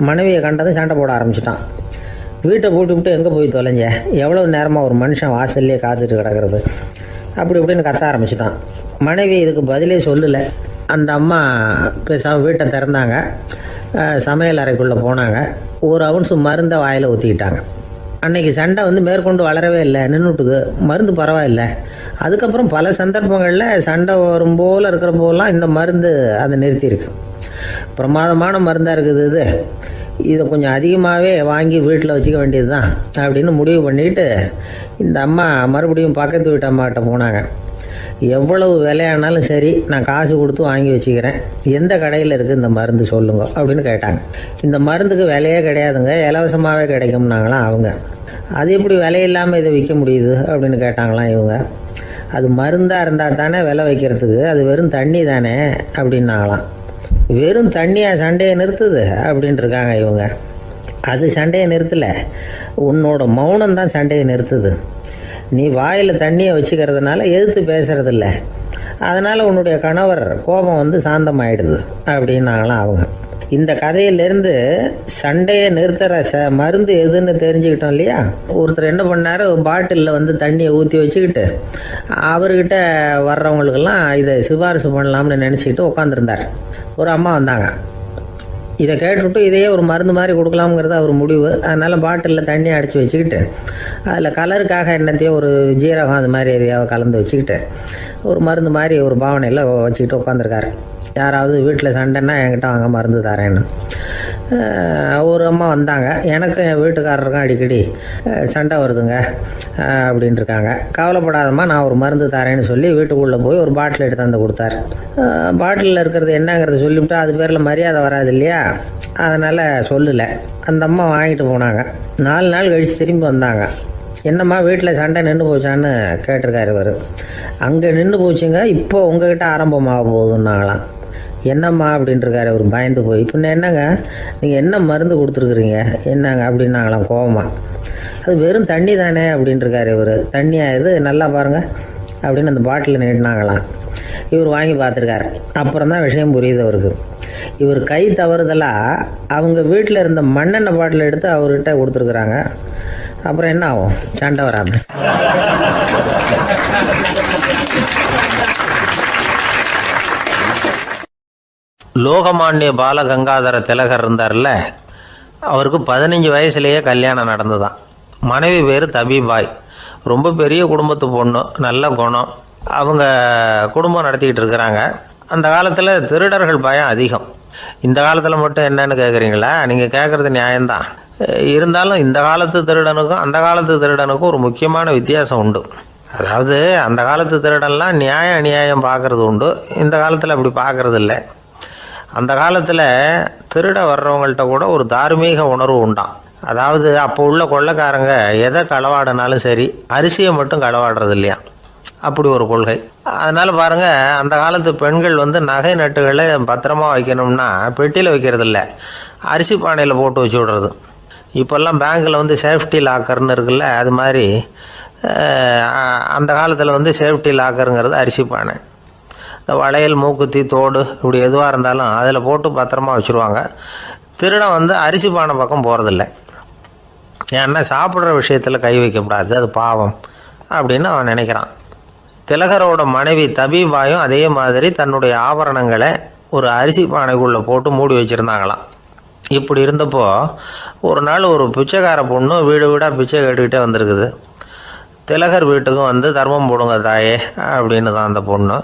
மனைவியை கண்டதும் சண்டை போட ஆரம்பிச்சிட்டான். வீட்டை பூட்டி விட்டு எங்கே போய் தொலைஞ்ச, எவ்வளோ நேரமாக ஒரு மனுஷன் வாசல்லையே காத்துட்டு கிடக்கிறது அப்படி இப்படின்னு கத்த ஆரம்பிச்சிட்டான். மனைவி இதுக்கு பதிலே சொல்லலை. அந்த அம்மா பேசாமல் வீட்டை திறந்தாங்க, சமையல் அறைக்குள்ளே போனாங்க, ஒரு அவுன்ஸ் மருந்தை வாயில் ஊற்றிக்கிட்டாங்க. அன்னைக்கு சண்டை வந்து மேற்கொண்டு வளரவே இல்லை, நின்றுட்டுது. மருந்து பரவாயில்லை. அதுக்கப்புறம் பல சந்தர்ப்பங்களில் சண்டை வரும் போல் இருக்கிற போலாம் இந்த மருந்து அதை நிறுத்தியிருக்கு. பிரமாதமான மருந்தாக இருக்குது இதை கொஞ்சம் அதிகமாகவே வாங்கி வீட்டில் வச்சுக்க வேண்டியது தான் அப்படின்னு முடிவு பண்ணிட்டு இந்த அம்மா மறுபடியும் பக்கத்து வீட்டு அம்மாக்கிட்ட போனாங்க. எவ்வளவு விலையானாலும் சரி, நான் காசு கொடுத்து வாங்கி வச்சுக்கிறேன், எந்த கடையில் இருக்குது இந்த மருந்து சொல்லுங்க அப்படின்னு கேட்டாங்க. இந்த மருந்துக்கு விலையே கிடையாதுங்க, இலவசமாகவே கிடைக்கும்னாங்களாம் அவங்க. அது எப்படி விலையில்லாமல் இதை விற்க முடியுது அப்படின்னு கேட்டாங்களாம் இவங்க. அது மருந்தாக இருந்தால் தானே விலை வைக்கிறதுக்கு, அது வெறும் தண்ணி தானே அப்படின்னாங்களாம். வெறும் தண்ணியாக சண்டையை நிறுத்துது அப்படின்ட்டு இருக்காங்க இவங்க. அது சண்டையை நிறுத்தலை, உன்னோட மௌனம் தான் சண்டையை நிறுத்துது. நீ வாயில் தண்ணியை வச்சுக்கிறதுனால எதிர்த்து பேசுறதில்ல, அதனால் உன்னுடைய கணவர் கோபம் வந்து சாந்தமாயிடுது அப்படின்னாங்களாம் அவங்க. இந்த கதையிலேருந்து சண்டையை நிறுத்துகிற மருந்து எதுன்னு தெரிஞ்சுக்கிட்டோம் இல்லையா? ஒருத்தர் என்ன பண்ணார், பாட்டிலில் வந்து தண்ணியை ஊற்றி வச்சுக்கிட்டு அவர்கிட்ட வர்றவங்களுக்கெல்லாம் இதை சிபாரிசு பண்ணலாம்னு நினச்சிக்கிட்டு உட்காந்துருந்தார். ஒரு அம்மா வந்தாங்க. இதை கேட்டுவிட்டு இதையே ஒரு மருந்து மாதிரி கொடுக்கலாம்ங்கிறது அவர் முடிவு. அதனால் பாட்டிலில் தண்ணி அடித்து வச்சுக்கிட்டு அதில் கலருக்காக என்னத்தையோ ஒரு ஜீரகம் அது மாதிரி எதையாவது கலந்து வச்சுக்கிட்டு ஒரு மருந்து மாதிரி ஒரு பாவனையில் வச்சுக்கிட்டு உட்காந்துருக்காரு. யாராவது வீட்டில் சண்டைன்னா என்கிட்ட வாங்க மருந்து தரேன்னு. ஒரு அம்மா வந்தாங்க. எனக்கும் என் வீட்டுக்காரருக்கும் அடிக்கடி சண்டை வருதுங்க அப்படின்ட்டு இருக்காங்க. கவலைப்படாதம்மா, நான் ஒரு மருந்து தரேன்னு சொல்லி வீட்டுக்குள்ளே போய் ஒரு பாட்டில் எடுத்து வந்து கொடுத்தாரு. பாட்டிலில் இருக்கிறது என்னங்கிறத சொல்லிவிட்டா அது பேரில் மரியாதை வராது இல்லையா? அதனால் சொல்லலை. அந்த அம்மா வாங்கிட்டு போனாங்க. 4 நாள் கழித்து திரும்பி வந்தாங்க. என்னம்மா வீட்டில் சண்டை நின்று போச்சான்னு கேட்டிருக்காரு இவர். அங்கே நின்று போச்சுங்க, இப்போ உங்ககிட்ட ஆரம்பமாக போகுதுன்னாங்களாம். என்னம்மா அப்படின்ட்டுருக்காரு அவர் பயந்து போய். பின்ன என்னங்க, நீங்கள் என்ன மருந்து கொடுத்துருக்குறீங்க என்னங்க அப்படின்னாங்களாம் கோபமாக. அது வெறும் தண்ணி தானே அப்படின்ட்டுருக்காரு இவர். தண்ணியாக இது நல்லா பாருங்கள் அப்படின்னு அந்த பாட்டில் நீட்டினாங்களாம். இவர் வாங்கி பார்த்துருக்காரு. அப்புறம் தான் விஷயம் புரியுது அவருக்கு. இவர் கை தவறுதலாக அவங்க வீட்டில் இருந்த மண்ணெண்ணெய் பாட்டில் எடுத்து அவர்கிட்ட கொடுத்துருக்குறாங்க. அப்புறம் என்ன ஆகும், சண்டை வராமல். லோகமானிய பாலகங்காதர திலகர் இருந்தார்ல, அவருக்கு 15 வயசுலேயே கல்யாணம் நடந்துதான். மனைவி பேர் தபிபாய். ரொம்ப பெரிய குடும்பத்து பொண்ணு, நல்ல குணம். அவங்க குடும்பம் நடத்திக்கிட்டு இருக்கிறாங்க. அந்த காலத்தில் திருடர்கள் பயம் அதிகம். இந்த காலத்தில் மட்டும் என்னன்னு கேட்குறீங்களா? நீங்கள் கேட்குறது நியாயம்தான். இருந்தாலும் இந்த காலத்து திருடனுக்கும் அந்த காலத்து திருடனுக்கும் ஒரு முக்கியமான வித்தியாசம் உண்டு. அதாவது அந்த காலத்து திருடன்லாம் நியாயம் அநியாயம் பார்க்குறது உண்டு, இந்த காலத்தில் அப்படி பார்க்குறது இல்லை. அந்த காலத்தில் திருட வர்றவங்கள்ட்ட கூட ஒரு தார்மீக உணர்வு உண்டாம். அதாவது அப்போ உள்ள கொள்ளைக்காரங்க எதை களவாடினாலும் சரி, அரிசியை மட்டும் களவாடுறது இல்லையா, அப்படி ஒரு கொள்கை. அதனால் பாருங்கள், அந்த காலத்து பெண்கள் வந்து நகை நட்டுகளை பத்திரமா வைக்கணும்னா பெட்டியில் வைக்கிறது இல்லை, அரிசி பானையில் போட்டு வச்சு விடுறது. இப்போல்லாம் பேங்க்கில் வந்து சேஃப்டி லாக்கர்னு இருக்குல்ல, அது மாதிரி அந்த காலத்தில் வந்து சேஃப்டி லாக்கருங்கிறது அரிசி பானை. இந்த வளையல், மூக்குத்தி, தோடு இப்படி எதுவாக இருந்தாலும் அதில் போட்டு பத்திரமா வச்சுருவாங்க. திருடன் வந்து அரிசி பானை பக்கம் போகிறதில்ல. ஏன்னா சாப்பிட்ற விஷயத்தில் கை வைக்கக்கூடாது, அது பாவம் அப்படின்னு அவன் நினைக்கிறான். திலகரோட மனைவி தபிபாயும் அதே மாதிரி தன்னுடைய ஆபரணங்களை ஒரு அரிசி பானைக்குள்ளே போட்டு மூடி வச்சுருந்தாங்களாம். இப்படி இருந்தப்போ ஒரு நாள் ஒரு பிச்சைக்கார பொண்ணு வீடு வீடாக பிச்சை கேட்டுக்கிட்டே வந்திருக்குது. திலகர் வீட்டுக்கும் வந்து தர்மம் போடுங்க தாயே அப்படின்னு தான் அந்த பொண்ணு.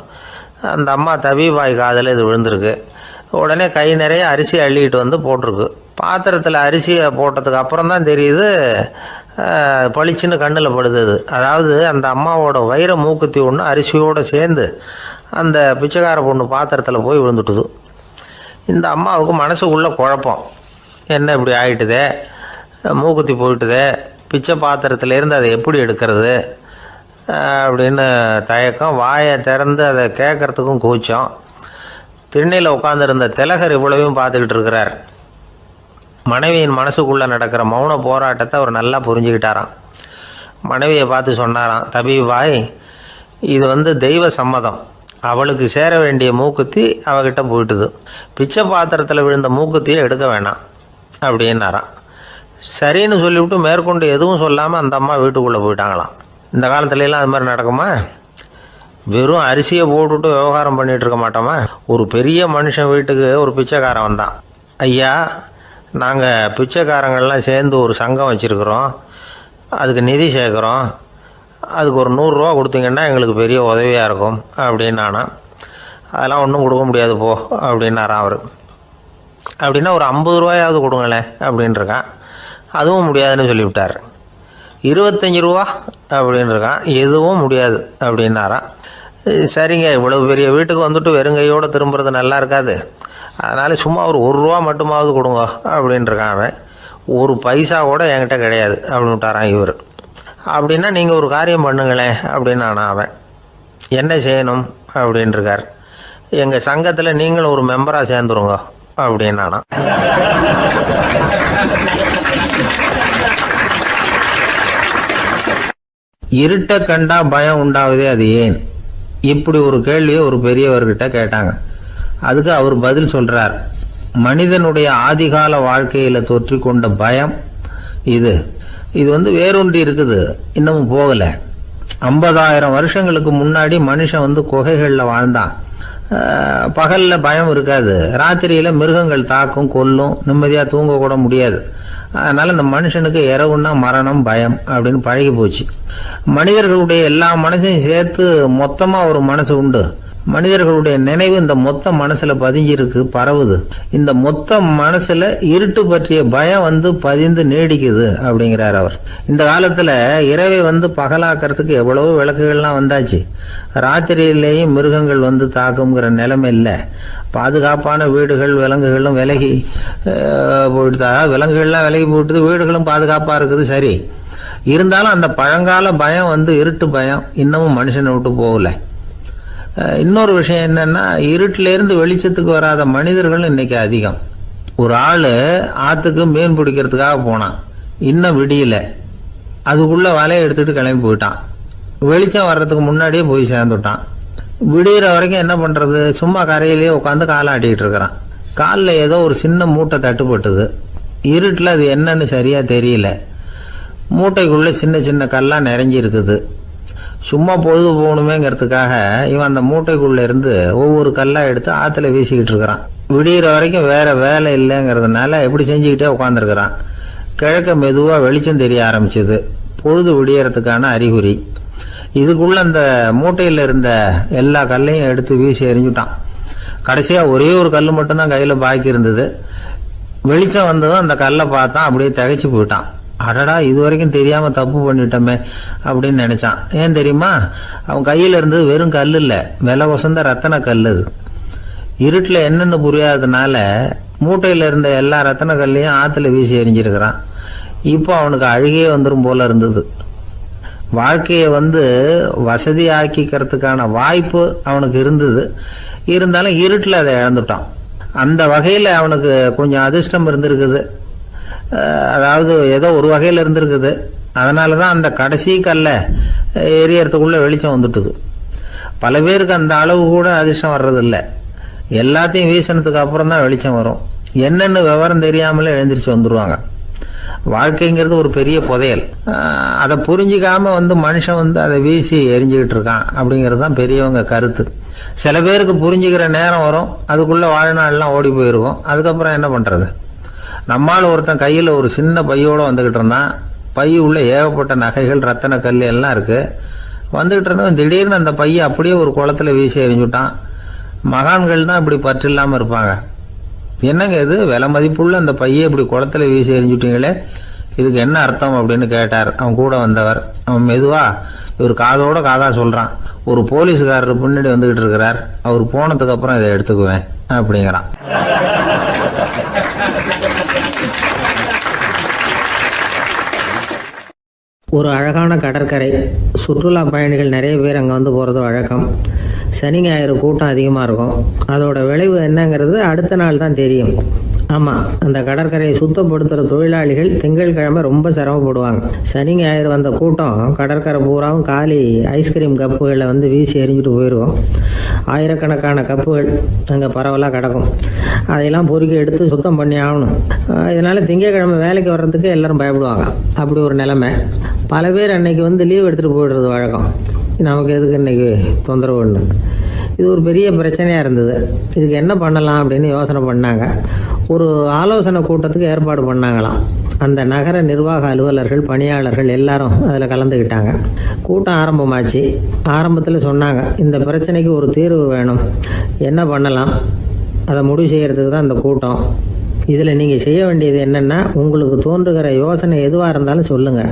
அந்த அம்மா தபிபாய் காதில் இது விழுந்திருக்கு. உடனே கை நிறைய அரிசி அள்ளிக்கிட்டு வந்து போட்டிருக்கு. பாத்திரத்தில் அரிசியை போட்டதுக்கு அப்புறம் தான் தெரியுது பளிச்சுன்னு கண்ணில் படுது. அதாவது அந்த அம்மாவோட வைர மூக்குத்தி ஒன்று அரிசியோடு சேர்ந்து அந்த பிச்சைக்கார பொண்ணு பாத்திரத்தில் போய் விழுந்துட்டுது. இந்த அம்மாவுக்கு மனசுக்குள்ளே குழப்பம், என்ன இப்படி ஆகிட்டுதே, மூக்குத்தி போயிட்டுதே, பிச்சை பாத்திரத்துலேருந்து அதை எப்படி எடுக்கிறது அப்படின்னு தயக்கம். வாயை திறந்து அதை கேட்குறதுக்கும் கூச்சம். திண்ணையில் உட்காந்துருந்த திலகர் இவ்வளவையும் பார்த்துக்கிட்டு இருக்கிறார். மனைவியின் மனசுக்குள்ளே நடக்கிற மௌன போராட்டத்தை அவர் நல்லா புரிஞ்சுக்கிட்டாராம். மனைவியை பார்த்து சொன்னாராம், தபிபாய், இது வந்து தெய்வ சம்மதம். அவளுக்கு சேர வேண்டிய மூக்குத்தி அவகிட்ட போயிட்டுது. பிச்சை பாத்திரத்தில் விழுந்த மூக்குத்தியை எடுக்க வேணாம் அப்படின்னாராம். சரின்னு சொல்லிவிட்டு மேற்கொண்டு எதுவும் சொல்லாமல் அந்த அம்மா வீட்டுக்குள்ளே போயிட்டாங்களாம். இந்த காலத்துலலாம் அது மாதிரி நடக்குமா? வெறும் அரிசியை போட்டுவிட்டு விவகாரம் பண்ணிகிட்டு இருக்க மாட்டோமா? ஒரு பெரிய மனுஷன் வீட்டுக்கு ஒரு பிச்சைக்காரன் வந்தான். ஐயா, நாங்கள் பிச்சைக்காரங்கள்லாம் சேர்ந்து ஒரு சங்கம் வச்சுருக்குறோம், அதுக்கு நிதி சேர்க்குறோம், அதுக்கு ஒரு 100 ரூபா கொடுத்தீங்கன்னா எங்களுக்கு பெரிய உதவியாக இருக்கும் அப்படின்னானா. அதெல்லாம் ஒன்றும் கொடுக்க முடியாது போ அப்படின்னாரான் அவர். அப்படின்னா ஒரு 50 ரூபாயாவது கொடுங்களேன் அப்படின்ட்டுருக்கான். அதுவும் முடியாதுன்னு சொல்லிவிட்டார். 25 ரூபா அப்படின்ட்டுருக்கான். எதுவும் முடியாது அப்படின்னாரான். சரிங்க, இவ்வளோ பெரிய வீட்டுக்கு வந்துட்டு வெறுங்கையோடு திரும்புறது நல்லா இருக்காது, அதனால் சும்மா ஒரு 1 ரூபா மட்டுமாவது கொடுங்க அப்படின்ட்டுருக்கான் அவன். 1 பைசா கூட என்கிட்ட கிடையாது அப்படின்னு விட்டாரான் இவர். அப்படின்னா நீங்கள் ஒரு காரியம் பண்ணுங்களேன் அப்படின்னானா அவன். என்ன செய்யணும் அப்படின்ட்டுருக்கார். எங்கள் சங்கத்தில் நீங்களும் ஒரு மெம்பராக சேர்ந்துருங்க அப்படின்னானா. இருட்ட கண்டா பயம் உண்டாவதே அது ஏன்? இப்படி ஒரு கேள்வியை ஒரு பெரியவர்கிட்ட கேட்டாங்க. அதுக்கு அவர் பதில் சொல்றார், மனிதனுடைய ஆதிகால வாழ்க்கையில தொற்றிக்கொண்ட பயம் இது வந்து வேரூன்றி இருக்குது, இன்னமும் போகல. 50,000 வருஷங்களுக்கு முன்னாடி மனுஷன் வந்து குகைகளில் வாழ்ந்தான். பகல்ல பயம் இருக்காது, ராத்திரியில மிருகங்கள் தாக்கும் கொல்லும், நிம்மதியா தூங்க கூட முடியாது. அதனால இந்த மனுஷனுக்கு இரவுன்னா மரணம் பயம் அப்படின்னு பழகி போச்சு. மனிதர்களுடைய எல்லா மனசையும் சேர்த்து மொத்தமா ஒரு மனசு உண்டு. மனிதர்களுடைய நினைவு இந்த மொத்த மனசுல பதிஞ்சிருக்கு, பரவுது. இந்த மொத்த மனசுல இருட்டு பற்றிய பயம் வந்து பதிந்து நீடிக்குது அப்படிங்கிறார் அவர். இந்த காலத்துல இரவை வந்து பகலாக்கிறதுக்கு எவ்வளவோ விளக்குகள்லாம் வந்தாச்சு. ராத்திரியிலேயும் மிருகங்கள் வந்து தாக்குங்கிற நிலைமை இல்லை. பாதுகாப்பான வீடுகள் விலங்குகளும் விலகி போயிட்டு, விலங்குகள்லாம் விலகி போயிட்டு, வீடுகளும் பாதுகாப்பா இருக்குது. சரி, இருந்தாலும் அந்த பழங்கால பயம் வந்து இருட்டு பயம் இன்னமும் மனுஷனை விட்டு போகல. இன்னொரு விஷயம் என்னன்னா, இருட்டிலேருந்து வெளிச்சத்துக்கு வராத மனிதர்கள் இன்னைக்கு அதிகம். ஒரு ஆளு ஆத்துக்கு மீன் பிடிக்கிறதுக்காக போனான், இன்னும் விடியல, அதுக்குள்ள வலையை எடுத்துட்டு கிளம்பி போயிட்டான். வெளிச்சம் வர்றதுக்கு முன்னாடியே போய் சேர்ந்துட்டான். விடிகிற வரைக்கும் என்ன பண்றது, சும்மா கரையிலேயே உட்காந்து காலாட்டிக்கிட்டு இருக்கிறான். காலில் ஏதோ ஒரு சின்ன மூட்டை தட்டுப்பட்டுது. இருட்டில் அது என்னன்னு சரியா தெரியல. மூட்டைக்குள்ள சின்ன சின்ன கல்லாம் நிறைஞ்சி இருக்குது. சும்மா பொழுது போகணுமேங்கிறதுக்காக இவன் அந்த மூட்டைக்குள்ள இருந்து ஒவ்வொரு கல்லா எடுத்து ஆத்துல வீசிக்கிட்டு இருக்கிறான். விடிகிற வரைக்கும் வேற வேலை இல்லைங்கிறதுனால எப்படி செஞ்சுக்கிட்டே உட்காந்துருக்கிறான். கிழக்க மெதுவா வெளிச்சம் தெரிய ஆரம்பிச்சது. பொழுது விடியறதுக்கான அறிகுறி. இதுக்குள்ள அந்த மூட்டையில இருந்த எல்லா கல்லையும் எடுத்து வீசி எறிஞ்சுட்டான். கடைசியா ஒரே ஒரு கல் மட்டும்தான் கையில பாக்கி இருந்தது. வெளிச்சம் வந்ததும் அந்த கல்லை பார்த்தான், அப்படியே திகைச்சு போயிட்டான். அடடா, இது வரைக்கும் தெரியாம தப்பு பண்ணிட்டோமே அப்படின்னு நினைச்சான். ஏன் தெரியுமா, அவன் கையில இருந்தது வெறும் கல் இல்ல, விலை வசந்த ரத்தன கல். அது இருட்டுல என்னன்னு புரியாததுனால மூட்டையில இருந்த எல்லா ரத்தன கல்லையும் ஆத்துல வீசி எறிஞ்சிருக்கிறான். இப்போ அவனுக்கு அழுகையே வந்துடும் போல இருந்தது. வாழ்க்கையை வந்து வசதி ஆக்கிக்கிறதுக்கான வாய்ப்பு அவனுக்கு இருந்தது, இருந்தாலும் இருட்டுல அதை இழந்துட்டான். அந்த வகையில அவனுக்கு கொஞ்சம் அதிர்ஷ்டம் இருந்திருக்குது. அதாவது ஏதோ ஒரு வகையில் இருந்திருக்குது. அதனாலதான் அந்த கடைசி கல்லை எரியறதுக்குள்ள வெளிச்சம் வந்துட்டுது. பல பேருக்கு அந்த அளவு கூட அதிர்ஷ்டம் வர்றதில்லை. எல்லாத்தையும் வீசினதுக்கு அப்புறம் தான் வெளிச்சம் வரும். என்னன்னு விவரம் தெரியாமலே எழுந்திரிச்சு வந்துருவாங்க. வாழ்க்கைங்கிறது ஒரு பெரிய புதையல். அதை புரிஞ்சிக்காம வந்து மனுஷன் வந்து அதை வீசி எரிஞ்சுக்கிட்டு இருக்கான் அப்படிங்கிறது தான் பெரியவங்க கருத்து. சில பேருக்கு புரிஞ்சுக்கிற நேரம் வரும், அதுக்குள்ள வாழ்நாள்லாம் ஓடி போயிருக்கும். அதுக்கப்புறம் என்ன பண்றது? நம்மால் ஒருத்தன் கையில் ஒரு சின்ன பையோட வந்துகிட்டு இருந்தான். பை உள்ள ஏகப்பட்ட நகைகள், ரத்தன கல் எல்லாம் இருக்கு. வந்துகிட்டு இருந்தவன் திடீர்னு அந்த பையை அப்படியே ஒரு குளத்துல வீசி எறிஞ்சுட்டான். மகான்கள் தான் இப்படி பற்று இல்லாம இருப்பாங்க. என்னங்க இது, விலை மதிப்புள்ள அந்த பையை இப்படி குளத்துல வீசி எறிஞ்சுட்டீங்களே, இதுக்கு என்ன அர்த்தம் அப்படின்னு கேட்டார் அவன் கூட வந்தவர். அவன் மெதுவா இவர் காதோட காதா சொல்றான், ஒரு போலீஸ்காரர் பின்னாடி வந்துகிட்டு இருக்கிறார், அவர் போனதுக்கு அப்புறம் இதை எடுத்துக்குவேன் அப்படிங்கிறான். ஒரு அழகான கடற்கரை, சுற்றுலா பயணிகள் நிறைய பேர் அங்கே வந்து போகிறது வழக்கம். சனி ஞாயிறு கூட்டம் அதிகமாக இருக்கும். அதோட விளைவு என்னங்கிறது அடுத்த நாள் தான் தெரியும். ஆமாம், அந்த கடற்கரையை சுத்தப்படுத்துகிற தொழிலாளிகள் திங்கட்கிழமை ரொம்ப சிரமப்படுவாங்க. சனி ஞாயிறு வந்த கூட்டம் கடற்கரை பூராவும் காலி ஐஸ்கிரீம் கப்புகளை வந்து வீசி எறிஞ்சிட்டு போயிடுவோம். ஆயிரக்கணக்கான கப்புகள் அங்கே பரவலாக கிடக்கும். அதையெல்லாம் பொறுக்கி எடுத்து சுத்தம் பண்ணி ஆகணும். இதனால் திங்கட்கிழமை வேலைக்கு வர்றதுக்கு எல்லாரும் பயப்படுவாங்க. அப்படி ஒரு நிலைமை. பல பேர் அன்னைக்கு வந்து லீவ் எடுத்துகிட்டு போயிடுறது வழக்கம். நமக்கு எதுக்கு இன்னைக்கு தொந்தரவுன்னு. இது ஒரு பெரிய பிரச்சனையாக இருந்தது. இதுக்கு என்ன பண்ணலாம் அப்படின்னு யோசனை பண்ணாங்க. ஒரு ஆலோசனை கூட்டத்துக்கு ஏற்பாடு பண்ணாங்களாம். அந்த நகர நிர்வாக அலுவலர்கள், பணியாளர்கள் எல்லாரும் அதில் கலந்துக்கிட்டாங்க. கூட்டம் ஆரம்பமாச்சு. ஆரம்பத்தில் சொன்னாங்க, இந்த பிரச்சனைக்கு ஒரு தீர்வு வேணும், என்ன பண்ணலாம், அதை முடிவு செய்கிறதுக்கு தான் இந்த கூட்டம். இதில் நீங்கள் செய்ய வேண்டியது என்னென்னா, உங்களுக்கு தோன்றுகிற யோசனை எதுவாக இருந்தாலும் சொல்லுங்கள்.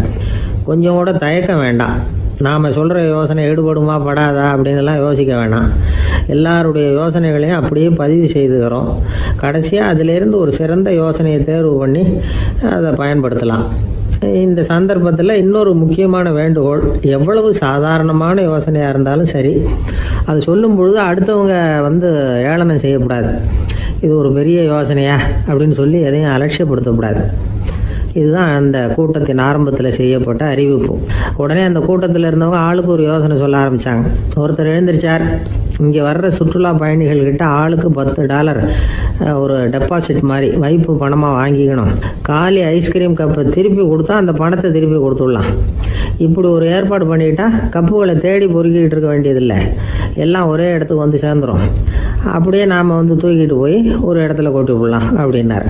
கொஞ்சம் கூட தயக்கம் வேண்டாம். நாம் சொல்கிற யோசனை ஈடுபடுமா படாதா அப்படின்லாம் யோசிக்க வேணாம். எல்லாருடைய யோசனைகளையும் அப்படியே பதிவு செய்துக்கிறோம். கடைசியாக அதிலேருந்து ஒரு சிறந்த யோசனையை தேர்வு பண்ணி அதை பயன்படுத்தலாம். இந்த சந்தர்ப்பத்தில் இன்னொரு முக்கியமான வேண்டுகோள், எவ்வளவு சாதாரணமான யோசனையாக இருந்தாலும் சரி, அது சொல்லும் பொழுது அடுத்தவங்க வந்து ஏளனம் செய்யக்கூடாது. இது ஒரு பெரிய யோசனையா அப்படின்னு சொல்லி எதையும் அலட்சியப்படுத்தக்கூடாது. இதுதான் அந்த கூட்டத்தின் ஆரம்பத்தில் செய்யப்பட்ட அறிவிப்பு. உடனே அந்த கூட்டத்தில் இருந்தவங்க ஆளுக்கு ஒரு யோசனை சொல்ல ஆரம்பித்தாங்க. ஒருத்தர் எழுந்திருச்சார், இங்கே வர்ற சுற்றுலா பயணிகள்கிட்ட ஆளுக்கு $10 ஒரு டெபாசிட் மாதிரி வைப்பு பணமாக வாங்கிக்கணும். காலி ஐஸ்கிரீம் கப்பை திருப்பி கொடுத்தா அந்த பணத்தை திருப்பி கொடுத்துடலாம். இப்படி ஒரு ஏற்பாடு பண்ணிக்கிட்டா கப்புகளை தேடி பொறுக்கிட்டு இருக்க வேண்டியதில்லை, எல்லாம் ஒரே இடத்துக்கு வந்து சேர்ந்துடும். அப்படியே நாம் வந்து தூக்கிட்டு போய் ஒரு இடத்துல கொட்டி விடலாம் அப்படின்னார்.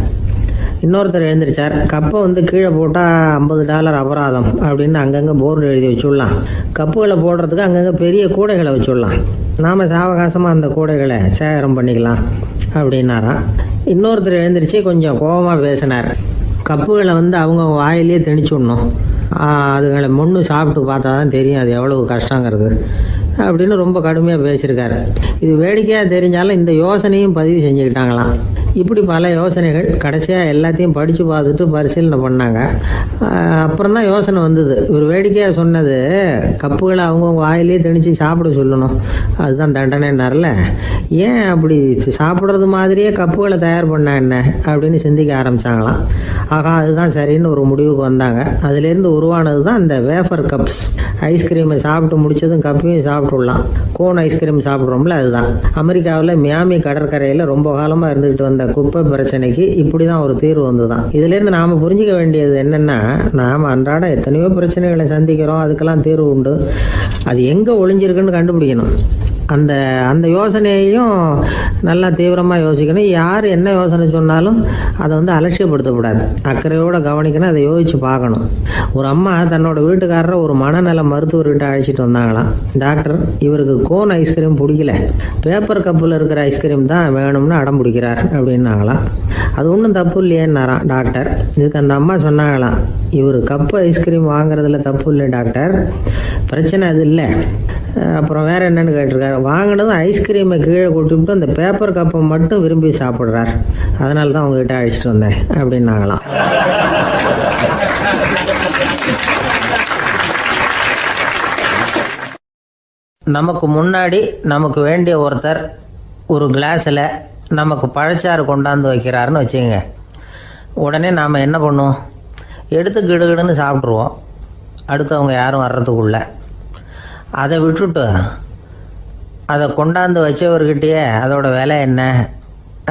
இன்னொருத்தர் எழுந்திரிச்சார், கப்பை வந்து கீழே போட்டால் $50 அபராதம் அப்படின்னு அங்கங்கே போர்டு எழுதி வச்சுடலாம். கப்புகளை போடுறதுக்கு அங்கங்கே பெரிய கூடைகளை வச்சுடலாம். நாம் சாவகாசமாக அந்த கூடைகளை சேகரம் பண்ணிக்கலாம் அப்படின்னாராம். இன்னொருத்தர் எழுந்திரிச்சு கொஞ்சம் கோபமாக பேசினார், கப்புகளை வந்து அவங்க வாயிலேயே திணிச்சு விடணும், அதுங்களை முன்னு சாப்பிட்டு பார்த்தா தான் தெரியும் அது எவ்வளவு கஷ்டங்கிறது அப்படின்னு ரொம்ப கடுமையாக பேசியிருக்காரு. இது வேடிக்கையாக தெரிஞ்சாலும் இந்த யோசனையும் பதிவு செஞ்சுக்கிட்டாங்களாம். இப்படி பல யோசனைகள். கடைசியாக எல்லாத்தையும் படித்து பார்த்துட்டு பரிசீலனை பண்ணாங்க. அப்புறம் தான் யோசனை வந்தது. இவர் வேடிக்கையாக சொன்னது, கப்புகளை அவங்கவுங்க வாயிலே திணிச்சு சாப்பிட சொல்லணும், அதுதான் தண்டனைன்னார்ல. ஏன் அப்படி சாப்பிட்றது மாதிரியே கப்புகளை தயார் பண்ண என்ன அப்படின்னு சிந்திக்க ஆரம்பித்தாங்களாம். ஆகா, அதுதான் சரின்னு ஒரு முடிவுக்கு வந்தாங்க. அதுலேருந்து உருவானது தான் இந்த வேஃபர் கப்ஸ். ஐஸ்கிரீமை சாப்பிட்டு முடிச்சதும் கப்பையும் சாப்பிட்டுடலாம். கோன் ஐஸ்கிரீம் சாப்பிட்றோம்ல, அதுதான். அமெரிக்காவில் மியாமி கடற்கரையில் ரொம்ப காலமாக இருந்துக்கிட்டு வந்த குப்பை பிரச்சனைக்கு இப்படி தான் ஒரு தீர்வு வந்துதான். இதுலேருந்து நாம் புரிஞ்சிக்க வேண்டியது என்னென்னா, நாம் அன்றாட எத்தனையோ பிரச்சனைகளை சந்திக்கிறோம், அதுக்கெல்லாம் தீர்வு உண்டு. அது எங்கே ஒளிஞ்சிருக்குன்னு கண்டுபிடிக்கணும். அந்த யோசனையையும் நல்லா தீவிரமாக யோசிக்கணும். யார் என்ன யோசனை சொன்னாலும் அதை வந்து அலட்சியப்படுத்தக்கூடாது. அக்கறையோடு கவனிக்கணும், அதை யோசித்து பார்க்கணும். ஒரு அம்மா தன்னோட வீட்டுக்காரரை ஒரு மனநல மருத்துவர்கிட்ட அழைச்சிட்டு வந்தாங்களாம். டாக்டர், இவருக்கு கோன் ஐஸ்கிரீம் பிடிக்கல, பேப்பர் கப்பில் இருக்கிற ஐஸ்கிரீம் தான் வேணும்னு அடம் பிடிக்கிறார் அப்படின்னாங்களாம். அது ஒன்றும் தப்பு இல்லையேன்னாராம் டாக்டர். இதுக்கு அந்த அம்மா சொன்னாங்களாம், இவர் கப்பு ஐஸ்கிரீம் வாங்குறதுல தப்பு இல்லை டாக்டர், பிரச்சனை அது இல்லை. அப்புறம் வேற என்னன்னு கேட்டிருக்காரு. வாங்கினதும் ஐஸ்கிரீமை கீழே கொட்டிவிட்டு அந்த பேப்பர் கப்பை மட்டும் விரும்பி சாப்பிட்றார், அதனால தான் உங்ககிட்ட அழைச்சிட்டு வந்தேன் அப்படின்னாங்களாம். நமக்கு முன்னாடி நமக்கு வேண்டிய ஒருத்தர் ஒரு கிளாஸில் நமக்கு பழச்சாறு கொண்டாந்து வைக்கிறாருன்னு வச்சுங்க. உடனே நாம் என்ன பண்ணுவோம்? எடுத்து கிடுகிடுன்னு சாப்பிட்ருவோம், அடுத்தவங்க யாரும் வர்றதுக்குள்ள. அதை விட்டுட்டு அதை கொண்டாந்து வச்சவர்கிட்டயே அதோட விலை என்ன